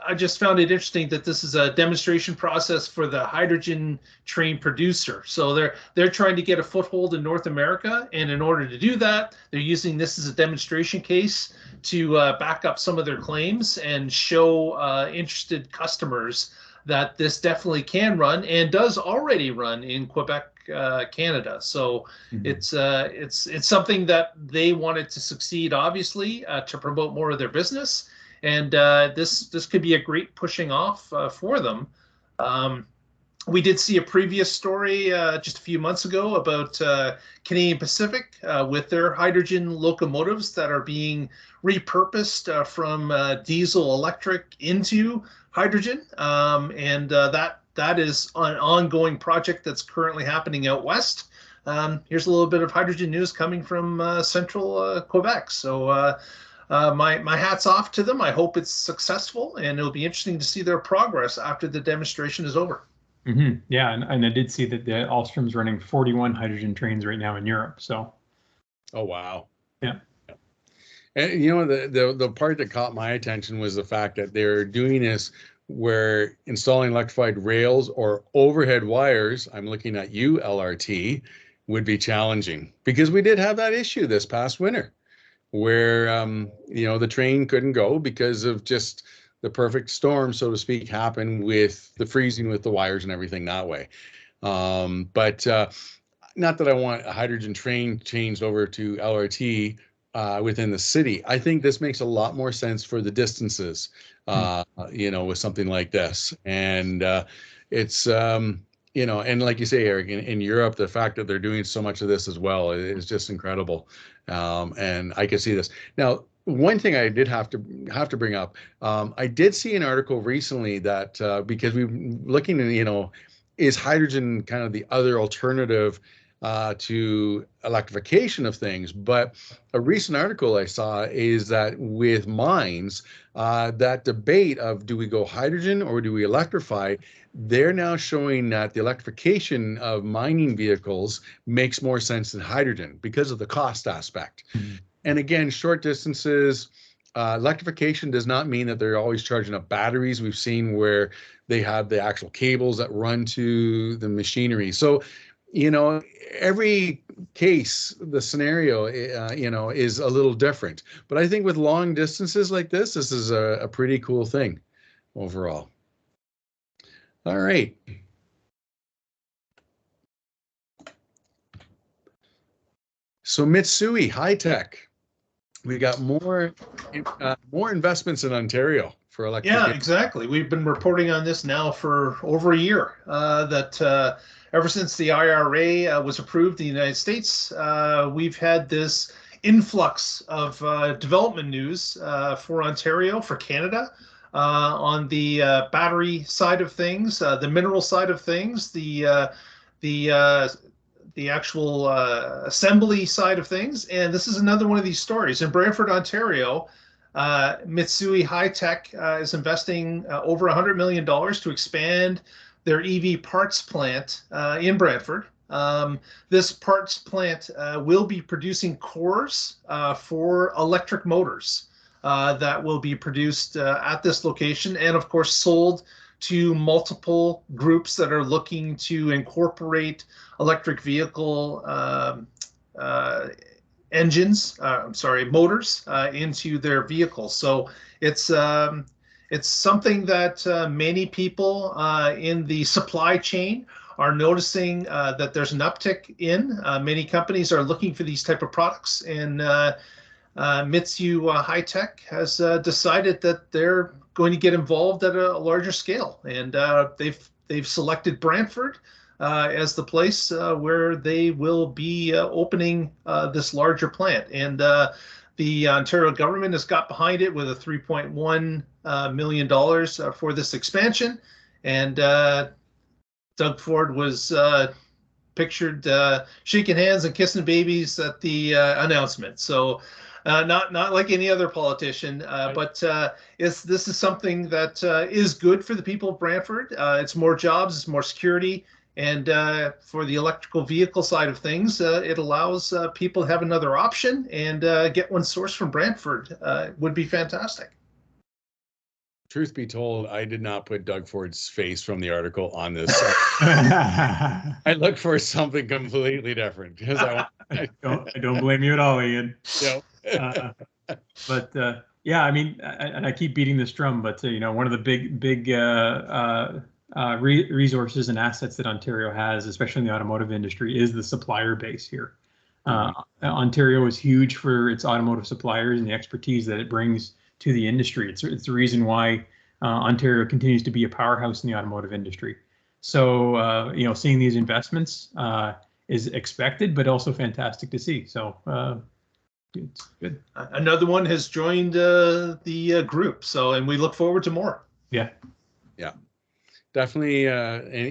I just found it interesting that this is a demonstration process for the hydrogen train producer. So they're trying to get a foothold in North America, and in order to do that, they're using this as a demonstration case to back up some of their claims and show interested customers that this definitely can run and does already run in Quebec, Canada. So it's something that they wanted to succeed, obviously, to promote more of their business. And this could be a great pushing off for them. We did see a previous story just a few months ago about Canadian Pacific with their hydrogen locomotives that are being repurposed from diesel electric into hydrogen. And that is an ongoing project that's currently happening out west. Here's a little bit of hydrogen news coming from central Quebec. So my hat's off to them. I hope it's successful, and it'll be interesting to see their progress after the demonstration is over. Yeah, and I did see that the Alstrom's running 41 hydrogen trains right now in Europe. So, oh wow, yeah. And the part that caught my attention was the fact that they're doing this where installing electrified rails or overhead wires, I'm looking at you, LRT, would be challenging, because we did have that issue this past winter where the train couldn't go because of just the perfect storm, so to speak, happened with the freezing with the wires and everything that way. But not that I want a hydrogen train changed over to LRT within the city. I think this makes a lot more sense for the distances, with something like this. And it's, and like you say, Eric, in Europe, the fact that they're doing so much of this as well is just incredible. And I can see this. Now, one thing I did have to bring up, I did see an article recently that because we're looking at, is hydrogen kind of the other alternative to electrification of things? But a recent article I saw is that with mines, that debate of do we go hydrogen or do we electrify, they're now showing that the electrification of mining vehicles makes more sense than hydrogen because of the cost aspect. Mm-hmm. And again, short distances, electrification does not mean that they're always charging up batteries. We've seen where they have the actual cables that run to the machinery. So, you know, every case, the scenario, you know, is a little different. But I think with long distances like this is a pretty cool thing overall. All right. So Mitsui High-tec, we got more investments in Ontario for electrification. Yeah, exactly. We've been reporting on this now for over a year. That ever since the IRA was approved in the United States, we've had this influx of development news for Ontario, for Canada, on the battery side of things, the mineral side of things, the actual assembly side of things. And this is another one of these stories. In Brantford, Ontario, Mitsui High-tec is investing over $100 million to expand their EV parts plant in Brantford. This parts plant will be producing cores for electric motors that will be produced at this location, and of course sold to multiple groups that are looking to incorporate electric vehicle motors into their vehicles. So it's something that many people in the supply chain are noticing that there's an uptick in. Many companies are looking for these type of products, and Mitsui High-tec has decided that they're going to get involved at a larger scale, and they've selected Brantford as the place where they will be opening this larger plant. And the Ontario government has got behind it with a $3.1 million for this expansion. And Doug Ford was pictured shaking hands and kissing babies at the announcement. So not like any other politician, but this is something that is good for the people of Brantford. It's more jobs, it's more security. And for the electrical vehicle side of things, it allows people to have another option, and get one sourced from Brantford would be fantastic. Truth be told, I did not put Doug Ford's face from the article on this. I look for something completely different because I don't blame you at all, Ian. Yeah. Yeah, I mean, and I keep beating this drum, but you know, one of the big resources and assets that Ontario has, especially in the automotive industry, is the supplier base here. Ontario is huge for its automotive suppliers and the expertise that it brings to the industry. It's the reason why Ontario continues to be a powerhouse in the automotive industry. So you know, seeing these investments is expected, but also fantastic to see. So it's good. Another one has joined the group. So, and we look forward to more. Yeah. Yeah. Definitely,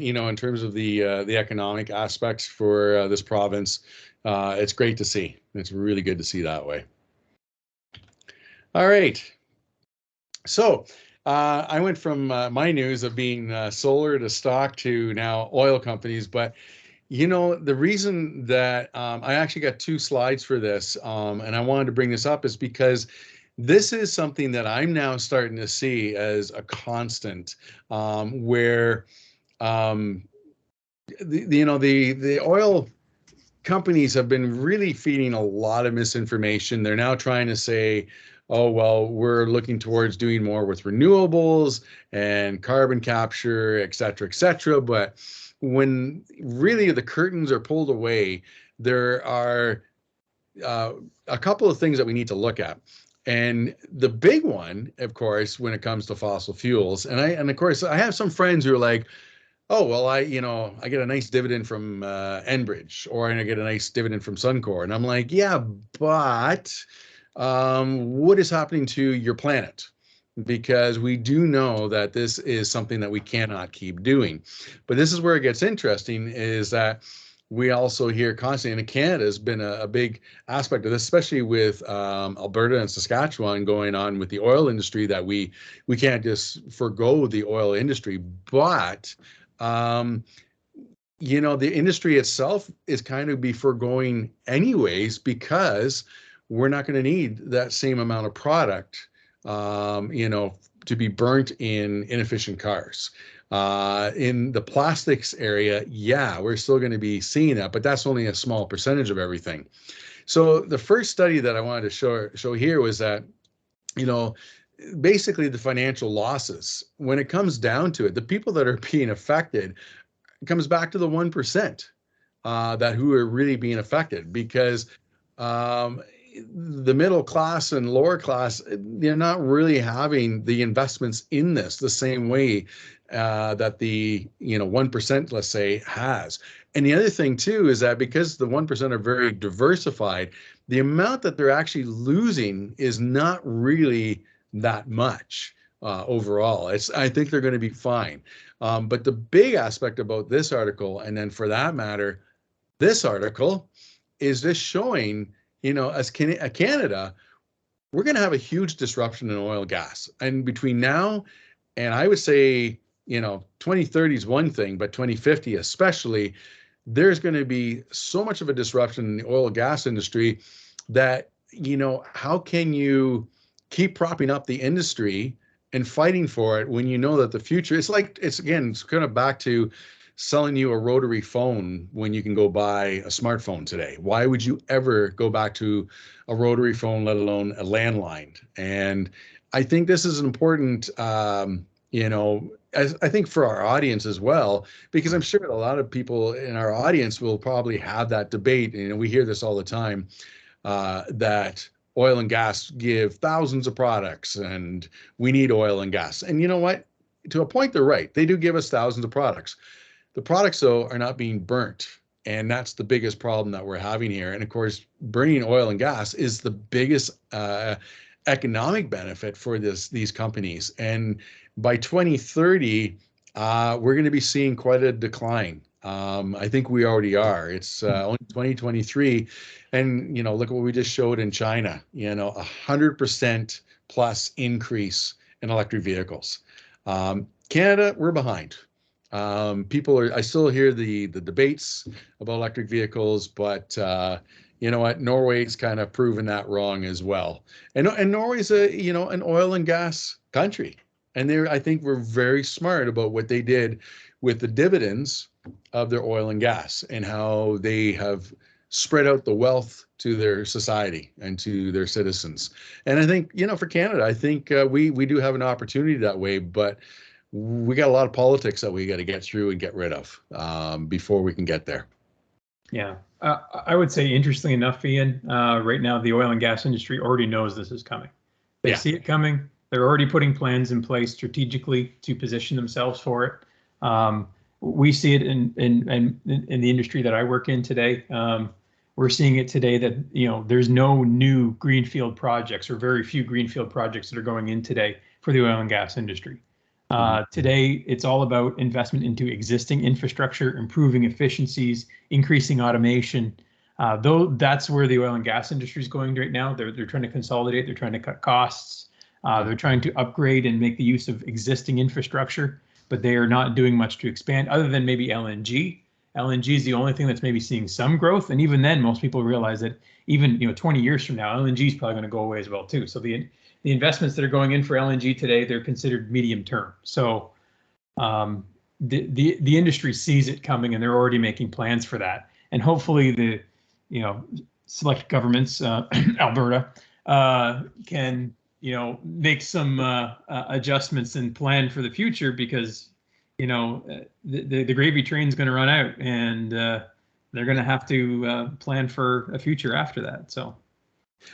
you know, in terms of the economic aspects for this province, it's great to see. It's really good to see that way. All right. So I went from my news of being solar to stock to now oil companies. But, you know, the reason that I actually got 2 slides for this, and I wanted to bring this up, is because this is something that I'm now starting to see as a constant, where the oil companies have been really feeding a lot of misinformation. They're now trying to say, oh, well, we're looking towards doing more with renewables and carbon capture, et cetera, but when really the curtains are pulled away, there are a couple of things that we need to look at. And the big one, of course, when it comes to fossil fuels, and of course, I have some friends who are like, oh, well, I get a nice dividend from Enbridge, or I get a nice dividend from Suncor. And I'm like, yeah, but what is happening to your planet? because we do know that this is something that we cannot keep doing. But this is where it gets interesting, is that we also hear constantly, and Canada has been a big aspect of this, especially with Alberta and Saskatchewan going on with the oil industry, that we can't just forgo the oil industry. But you know, the industry itself is kind of be foregoing anyways, because we're not going to need that same amount of product, you know, to be burnt in inefficient cars. In the plastics area, yeah, we're still going to be seeing that, but that's only a small percentage of everything. So the first study that I wanted to show here was that, you know, basically the financial losses, when it comes down to it, the people that are being affected, it comes back to the 1% that who are really being affected, because the middle class and lower class, they're not really having the investments in this the same way that the 1%, let's say, has. And the other thing too is that because the 1% are very diversified, the amount that they're actually losing is not really that much overall. I think they're going to be fine. But the big aspect about this article, and then for that matter, this article, is this showing, you know, as Canada, we're going to have a huge disruption in oil and gas. And between now and I would say, you know, 2030 is one thing, but 2050 especially, there's going to be so much of a disruption in the oil and gas industry that, you know, how can you keep propping up the industry and fighting for it when you know that the future, it's like, it's kind of back to selling you a rotary phone when you can go buy a smartphone today. Why would you ever go back to a rotary phone, let alone a landline? And I think this is an important, you know, I think for our audience as well, because I'm sure a lot of people in our audience will probably have that debate. You know, we hear this all the time, that oil and gas give thousands of products and we need oil and gas. And you know what? To a point, they're right. They do give us thousands of products. The products, though, are not being burnt. And that's the biggest problem that we're having here. And of course, burning oil and gas is the biggest economic benefit for these companies. And by 2030, we're going to be seeing quite a decline. I think we already are. It's only 2023. And, you know, look at what we just showed in China, you know, 100% plus increase in electric vehicles. Canada, we're behind. I still hear the debates about electric vehicles, but you know what? Norway's kind of proven that wrong as well. And Norway's an oil and gas country. And I think we're very smart about what they did with the dividends of their oil and gas and how they have spread out the wealth to their society and to their citizens. And I think, you know, for Canada, I think we do have an opportunity that way, but we got a lot of politics that we got to get through and get rid of before we can get there. Yeah, I would say, interestingly enough, Ian, right now the oil and gas industry already knows this is coming. They see it coming. They're already putting plans in place strategically to position themselves for it. We see it in the industry that I work in today. We're seeing it today that, you know, there's no new greenfield projects or very few greenfield projects that are going in today for the oil and gas industry. Today, it's all about investment into existing infrastructure, improving efficiencies, increasing automation. Though that's where the oil and gas industry is going right now. They're trying to consolidate. They're trying to cut costs. They're trying to upgrade and make the use of existing infrastructure, but they are not doing much to expand other than maybe LNG. LNG is the only thing that's maybe seeing some growth. And even then, most people realize that even, you know, 20 years from now, LNG is probably going to go away as well, too. So the investments that are going in for LNG today, they're considered medium term. So the industry sees it coming and they're already making plans for that. And hopefully the, you know, select governments, Alberta, can, you know, make some adjustments and plan for the future, because, you know, the gravy train's going to run out and they're going to have to plan for a future after that. So.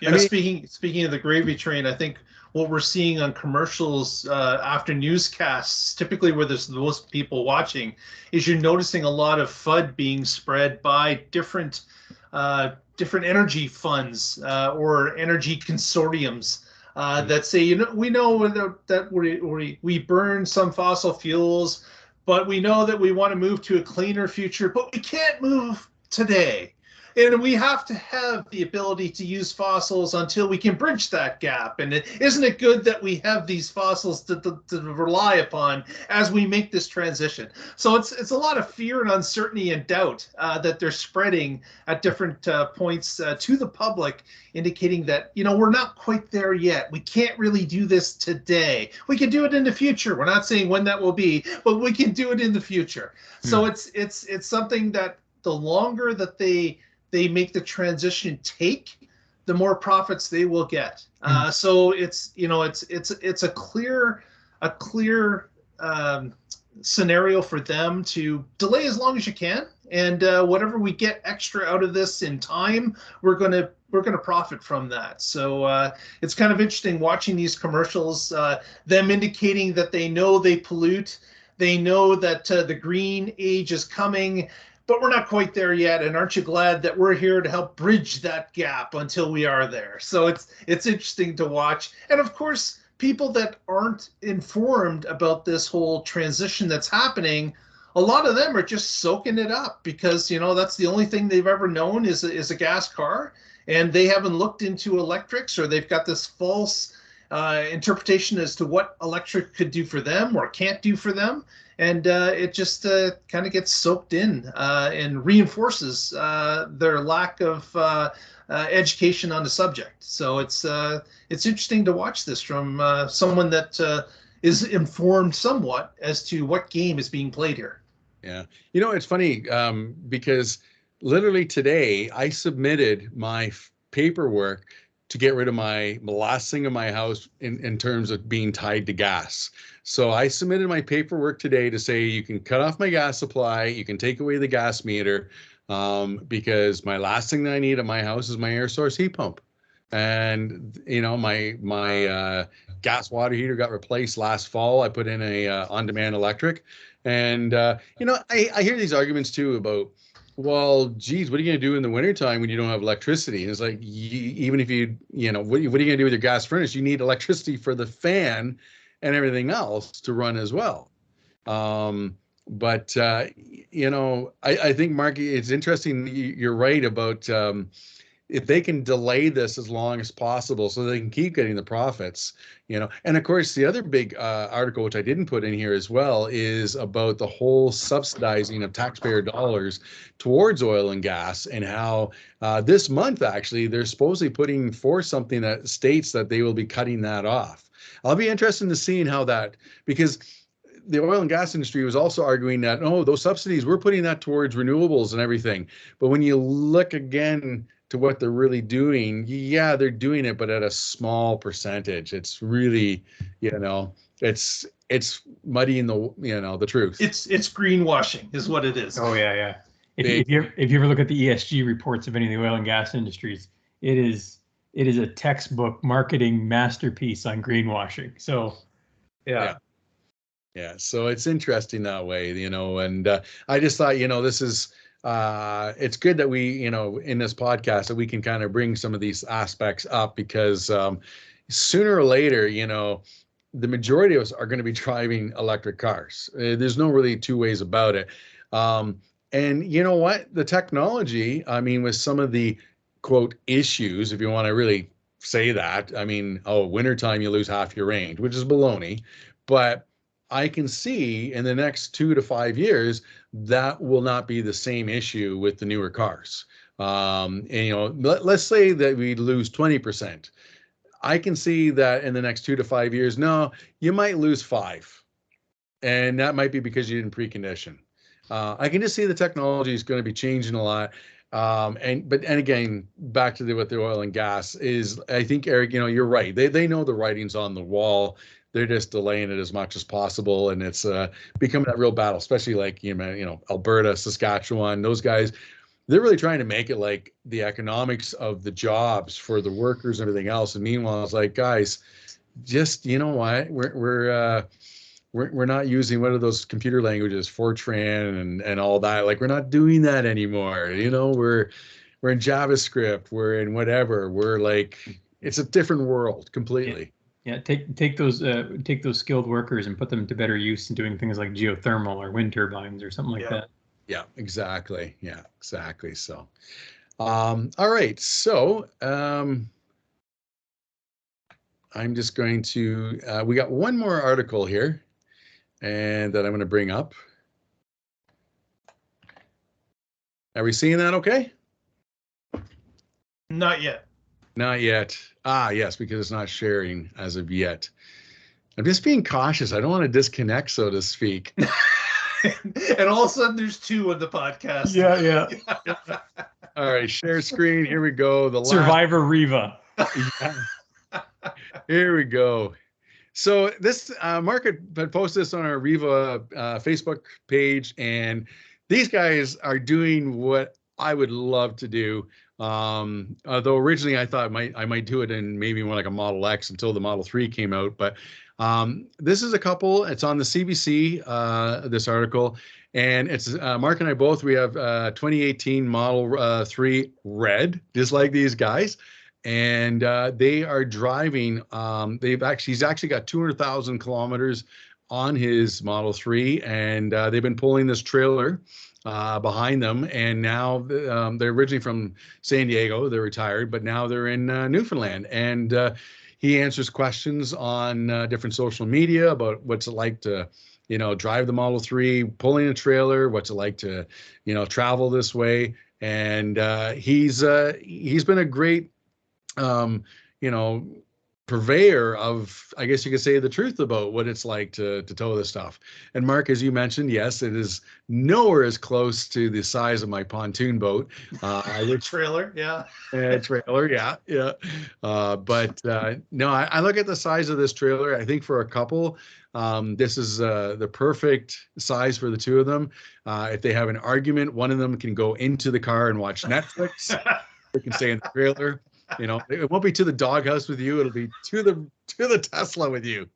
Yeah, I mean, speaking of the gravy train, I think what we're seeing on commercials after newscasts, typically where there's the most people watching, is you're noticing a lot of FUD being spread by different energy funds or energy consortiums that say, we know that we burn some fossil fuels, but we know that we want to move to a cleaner future, but we can't move today. And we have to have the ability to use fossils until we can bridge that gap. And isn't it good that we have these fossils to rely upon as we make this transition? So it's a lot of fear and uncertainty and doubt that they're spreading at different points to the public, indicating that, we're not quite there yet. We can't really do this today. We can do it in the future. We're not saying when that will be, but we can do it in the future. So it's something that the longer that they make the transition take, the more profits they will get. So it's a clear scenario for them to delay as long as you can, and whatever we get extra out of this in time, we're gonna profit from that. So it's kind of interesting watching these commercials, them indicating that they know they pollute, they know that the green age is coming, but we're not quite there yet. And aren't you glad that we're here to help bridge that gap until we are there? So it's interesting to watch. And of course, people that aren't informed about this whole transition that's happening, a lot of them are just soaking it up because, that's the only thing they've ever known is a gas car. And they haven't looked into electrics, or they've got this false interpretation as to what electric could do for them or can't do for them. And it just kind of gets soaked in and reinforces their lack of education on the subject. So it's interesting to watch this from someone that is informed somewhat as to what game is being played here. Yeah. It's funny because literally today I submitted my paperwork to get rid of the last thing in my house in terms of being tied to gas. So I submitted my paperwork today to say you can cut off my gas supply, you can take away the gas meter, because my last thing that I need at my house is my air source heat pump. And my gas water heater got replaced last fall. I put in a on-demand electric, and I hear these arguments too about, well, geez, what are you going to do in the wintertime when you don't have electricity? And it's like, even if what are you going to do with your gas furnace? You need electricity for the fan and everything else to run as well. But I think, Mark, it's interesting. You're right about if they can delay this as long as possible so they can keep getting the profits, And of course, the other big article, which I didn't put in here as well, is about the whole subsidizing of taxpayer dollars towards oil and gas, and how this month, actually, they're supposedly putting forth something that states that they will be cutting that off. I'll be interested in seeing how that, because the oil and gas industry was also arguing that, those subsidies, we're putting that towards renewables and everything. But when you look again to what they're really doing, yeah, they're doing it, but at a small percentage. It's really, it's muddying the truth. It's greenwashing is what it is. Oh yeah. If you ever look at the ESG reports of any of the oil and gas industries, it is a textbook marketing masterpiece on greenwashing. So, yeah. So it's interesting that way, and I just thought, this is, it's good that we, in this podcast, that we can kind of bring some of these aspects up, because sooner or later, the majority of us are going to be driving electric cars. There's no really two ways about it. And you know what? The technology, with some of the quote issues, if you want to really say that, wintertime you lose half your range, which is baloney. But I can see in the next 2 to 5 years that will not be the same issue with the newer cars. Let's say that we lose 20%. I can see that in the next 2 to 5 years, no, you might lose 5. And that might be because you didn't precondition. I can just see the technology is going to be changing a lot. And again, back to what the oil and gas is, I think, Eric, you're right. They know the writing's on the wall. They're just delaying it as much as possible, and it's becoming a real battle, especially like Alberta, Saskatchewan, those guys. They're really trying to make it like the economics of the jobs for the workers and everything else. And meanwhile, it's like, guys, just what, we're not using, what are those computer languages, Fortran and all that. Like, we're not doing that anymore. We're in JavaScript, we're in whatever. We're like, it's a different world completely. Yeah, take those skilled workers and put them to better use in doing things like geothermal or wind turbines or something like that. Yeah, exactly. Yeah, exactly. So, all right. So, I'm just going to, we got one more article here and that I'm going to bring up. Are we seeing that okay? Not yet. Not yet. Ah, yes, because it's not sharing as of yet. I'm just being cautious. I don't want to disconnect, so to speak. And all of a sudden there's two on the podcast. Yeah. All right, share screen. Here we go. The Survivor REVA. Here we go. So this Mark had posted this on our REVA Facebook page, and these guys are doing what I would love to do. Although originally I thought I might do it in maybe more like a Model X until the Model 3 came out. But this is a couple. It's on the CBC, this article. And it's Mark and I both, we have 2018 Model 3 Red, just like these guys. And they are driving, he's actually got 200,000 kilometers on his Model 3. And they've been pulling this trailer behind them. And now they're originally from San Diego. They're retired, but now they're in Newfoundland. And he answers questions on different social media about what's it like to, drive the Model 3, pulling a trailer, what's it like to, travel this way. And he's been a great, purveyor of, I guess you could say, the truth about what it's like to tow this stuff. And Mark, as you mentioned, yes, it is nowhere as close to the size of my pontoon boat. Trailer, yeah. Trailer, yeah. But no, I look at the size of this trailer. I think for a couple, this is the perfect size for the two of them. If they have an argument, one of them can go into the car and watch Netflix. They can stay in the trailer. It won't be to the doghouse with you. It'll be to the Tesla with you.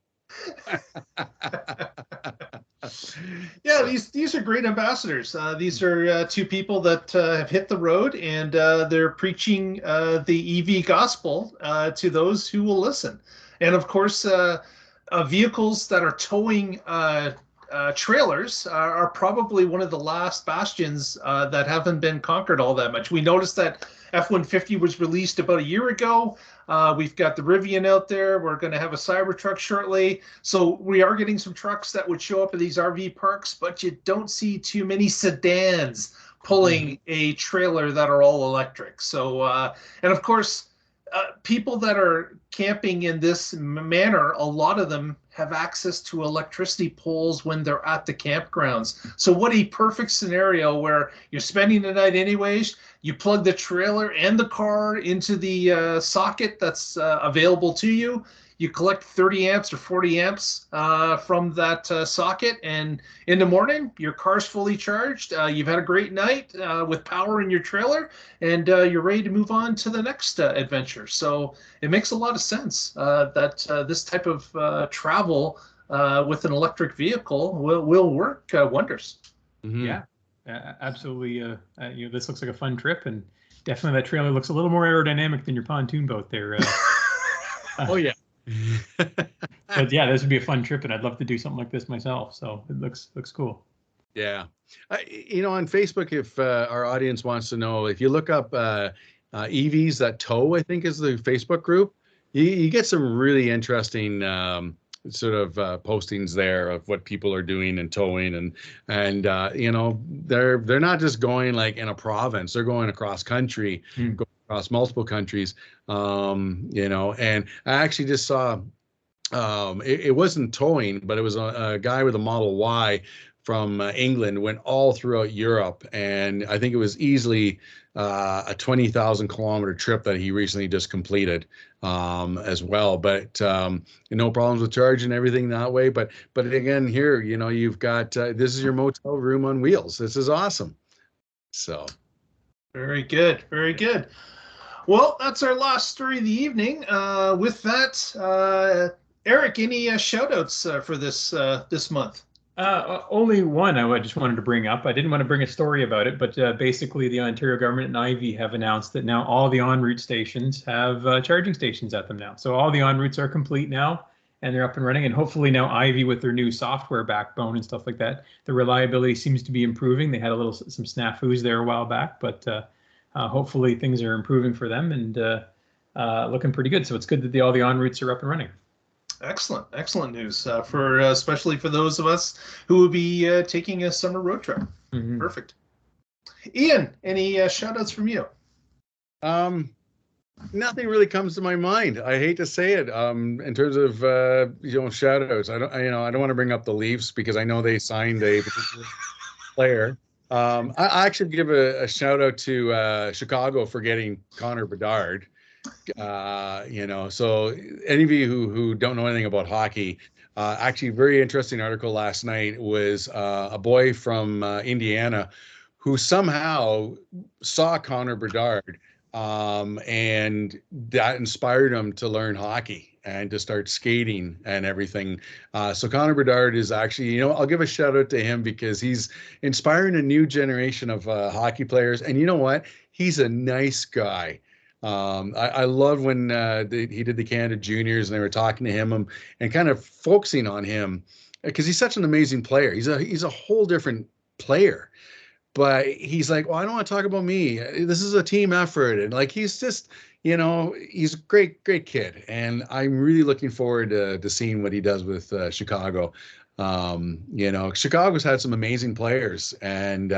Yeah, these are great ambassadors. These are two people that have hit the road, and they're preaching the EV gospel to those who will listen. And of course, vehicles that are towing trailers are probably one of the last bastions that haven't been conquered all that much. We noticed that F-150 was released about a year ago. We've got the Rivian out there. We're going to have a Cybertruck shortly. So we are getting some trucks that would show up at these RV parks, but you don't see too many sedans pulling a trailer that are all electric. So, and of course, people that are camping in this manner, a lot of them have access to electricity poles when they're at the campgrounds. So what a perfect scenario where you're spending the night anyways, you plug the trailer and the car into the socket that's available to you. You collect 30 amps or 40 amps from that socket, and in the morning, your car's fully charged. You've had a great night with power in your trailer, and you're ready to move on to the next adventure. So it makes a lot of sense that this type of travel with an electric vehicle will work wonders. Mm-hmm. Yeah, absolutely. This looks like a fun trip, and definitely that trailer looks a little more aerodynamic than your pontoon boat there. Oh, yeah. But yeah, this would be a fun trip, and I'd love to do something like this myself. So it looks cool. Yeah, on Facebook, if our audience wants to know, if you look up EVs that tow, I think is the Facebook group, you get some really interesting sort of postings there of what people are doing and towing, and they're not just going like in a province; they're going across country. Going across multiple countries, and I actually just saw, it wasn't towing, but it was a guy with a Model Y from England, went all throughout Europe, and I think it was easily a 20,000 kilometer trip that he recently just completed as well. But no problems with charge and everything that way. But again, here, you've got this is your motel room on wheels. This is awesome. So. Very good. Very good. Well, that's our last story of the evening. With that, Eric, any shout outs for this month? Only one I just wanted to bring up. I didn't want to bring a story about it, but basically the Ontario government and Ivy have announced that now all the en route stations have charging stations at them now. So all the en routes are complete now, and they're up and running. And hopefully now Ivy, with their new software backbone and stuff like that, the reliability seems to be improving. They had some snafus there a while back, but hopefully things are improving for them and looking pretty good. So it's good that all the en routes are up and running. Excellent news for especially for those of us who will be taking a summer road trip. Mm-hmm. Perfect. Ian, any shout outs from you? Nothing really comes to my mind. I hate to say it. In terms of shout outs, I don't want to bring up the Leafs because I know they signed a particular player. I actually give a shout out to Chicago for getting Connor Bedard. So any of you who don't know anything about hockey, actually very interesting article last night was a boy from Indiana who somehow saw Connor Bedard and that inspired him to learn hockey and to start skating and everything. So Connor Bedard is actually, I'll give a shout out to him because he's inspiring a new generation of hockey players. And you know what? He's a nice guy. I love when he did the Canada Juniors and they were talking to him and kind of focusing on him because he's such an amazing player. He's a whole different player, but he's like, well, I don't want to talk about me. This is a team effort. And like, he's just, he's a great kid. And I'm really looking forward to seeing what he does with Chicago. Chicago's had some amazing players and,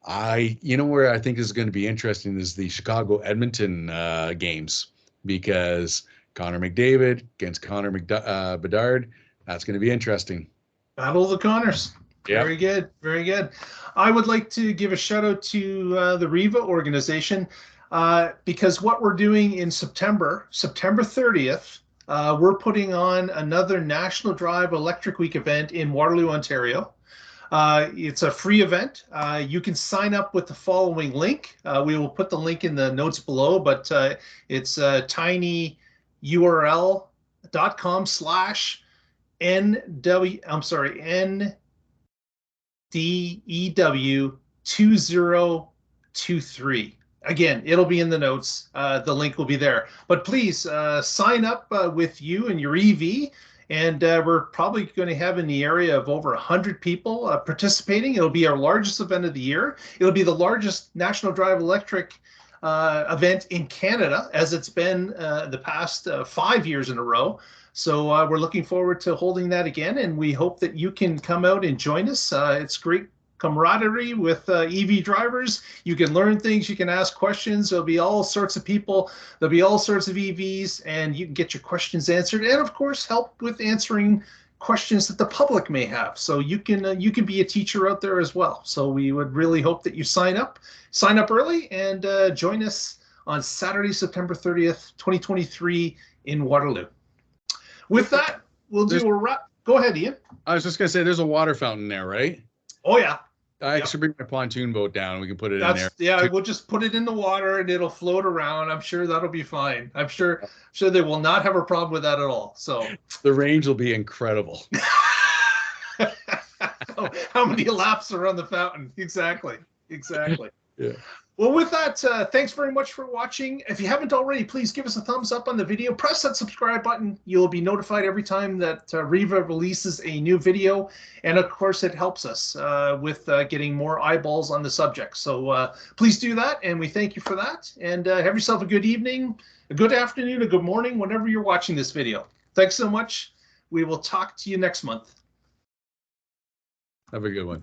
where I think is going to be interesting is the Chicago-Edmonton games because Connor McDavid against Connor Bedard. That's going to be interesting. Battle of the Connors. Yep. Very good. Very good. I would like to give a shout out to the WREVA organization because what we're doing in September 30th, we're putting on another National Drive Electric Week event in Waterloo, Ontario. It's a free event. You can sign up with the following link. We will put the link in the notes below, but it's NDEW2023. Again, it'll be in the notes. The link will be there. But please sign up with you and your EV. And we're probably going to have in the area of over 100 people participating. It'll be our largest event of the year. It'll be the largest National Drive Electric event in Canada, as it's been the past 5 years in a row. So we're looking forward to holding that again, and we hope that you can come out and join us. It's great camaraderie with EV drivers. You can learn things, you can ask questions. There'll be all sorts of people, there'll be all sorts of EVs, and you can get your questions answered, and of course help with answering questions that the public may have. So you can be a teacher out there as well. So we would really hope that you sign up early and join us on Saturday, September 30th, 2023 in Waterloo. With that, we'll do a wrap. Go ahead, Ian. I was just gonna say there's a water fountain there, right? Oh yeah. I should bring my pontoon boat down and we can put it in there. Yeah, we'll just put it in the water and it'll float around. I'm sure that'll be fine. I'm sure they will not have a problem with that at all. So the range will be incredible. How many laps are on the fountain? Exactly. Yeah. Well, with that, thanks very much for watching. If you haven't already, please give us a thumbs up on the video. Press that subscribe button. You'll be notified every time that WREVA releases a new video. And of course, it helps us with getting more eyeballs on the subject. So please do that. And we thank you for that. And have yourself a good evening, a good afternoon, a good morning, whenever you're watching this video. Thanks so much. We will talk to you next month. Have a good one.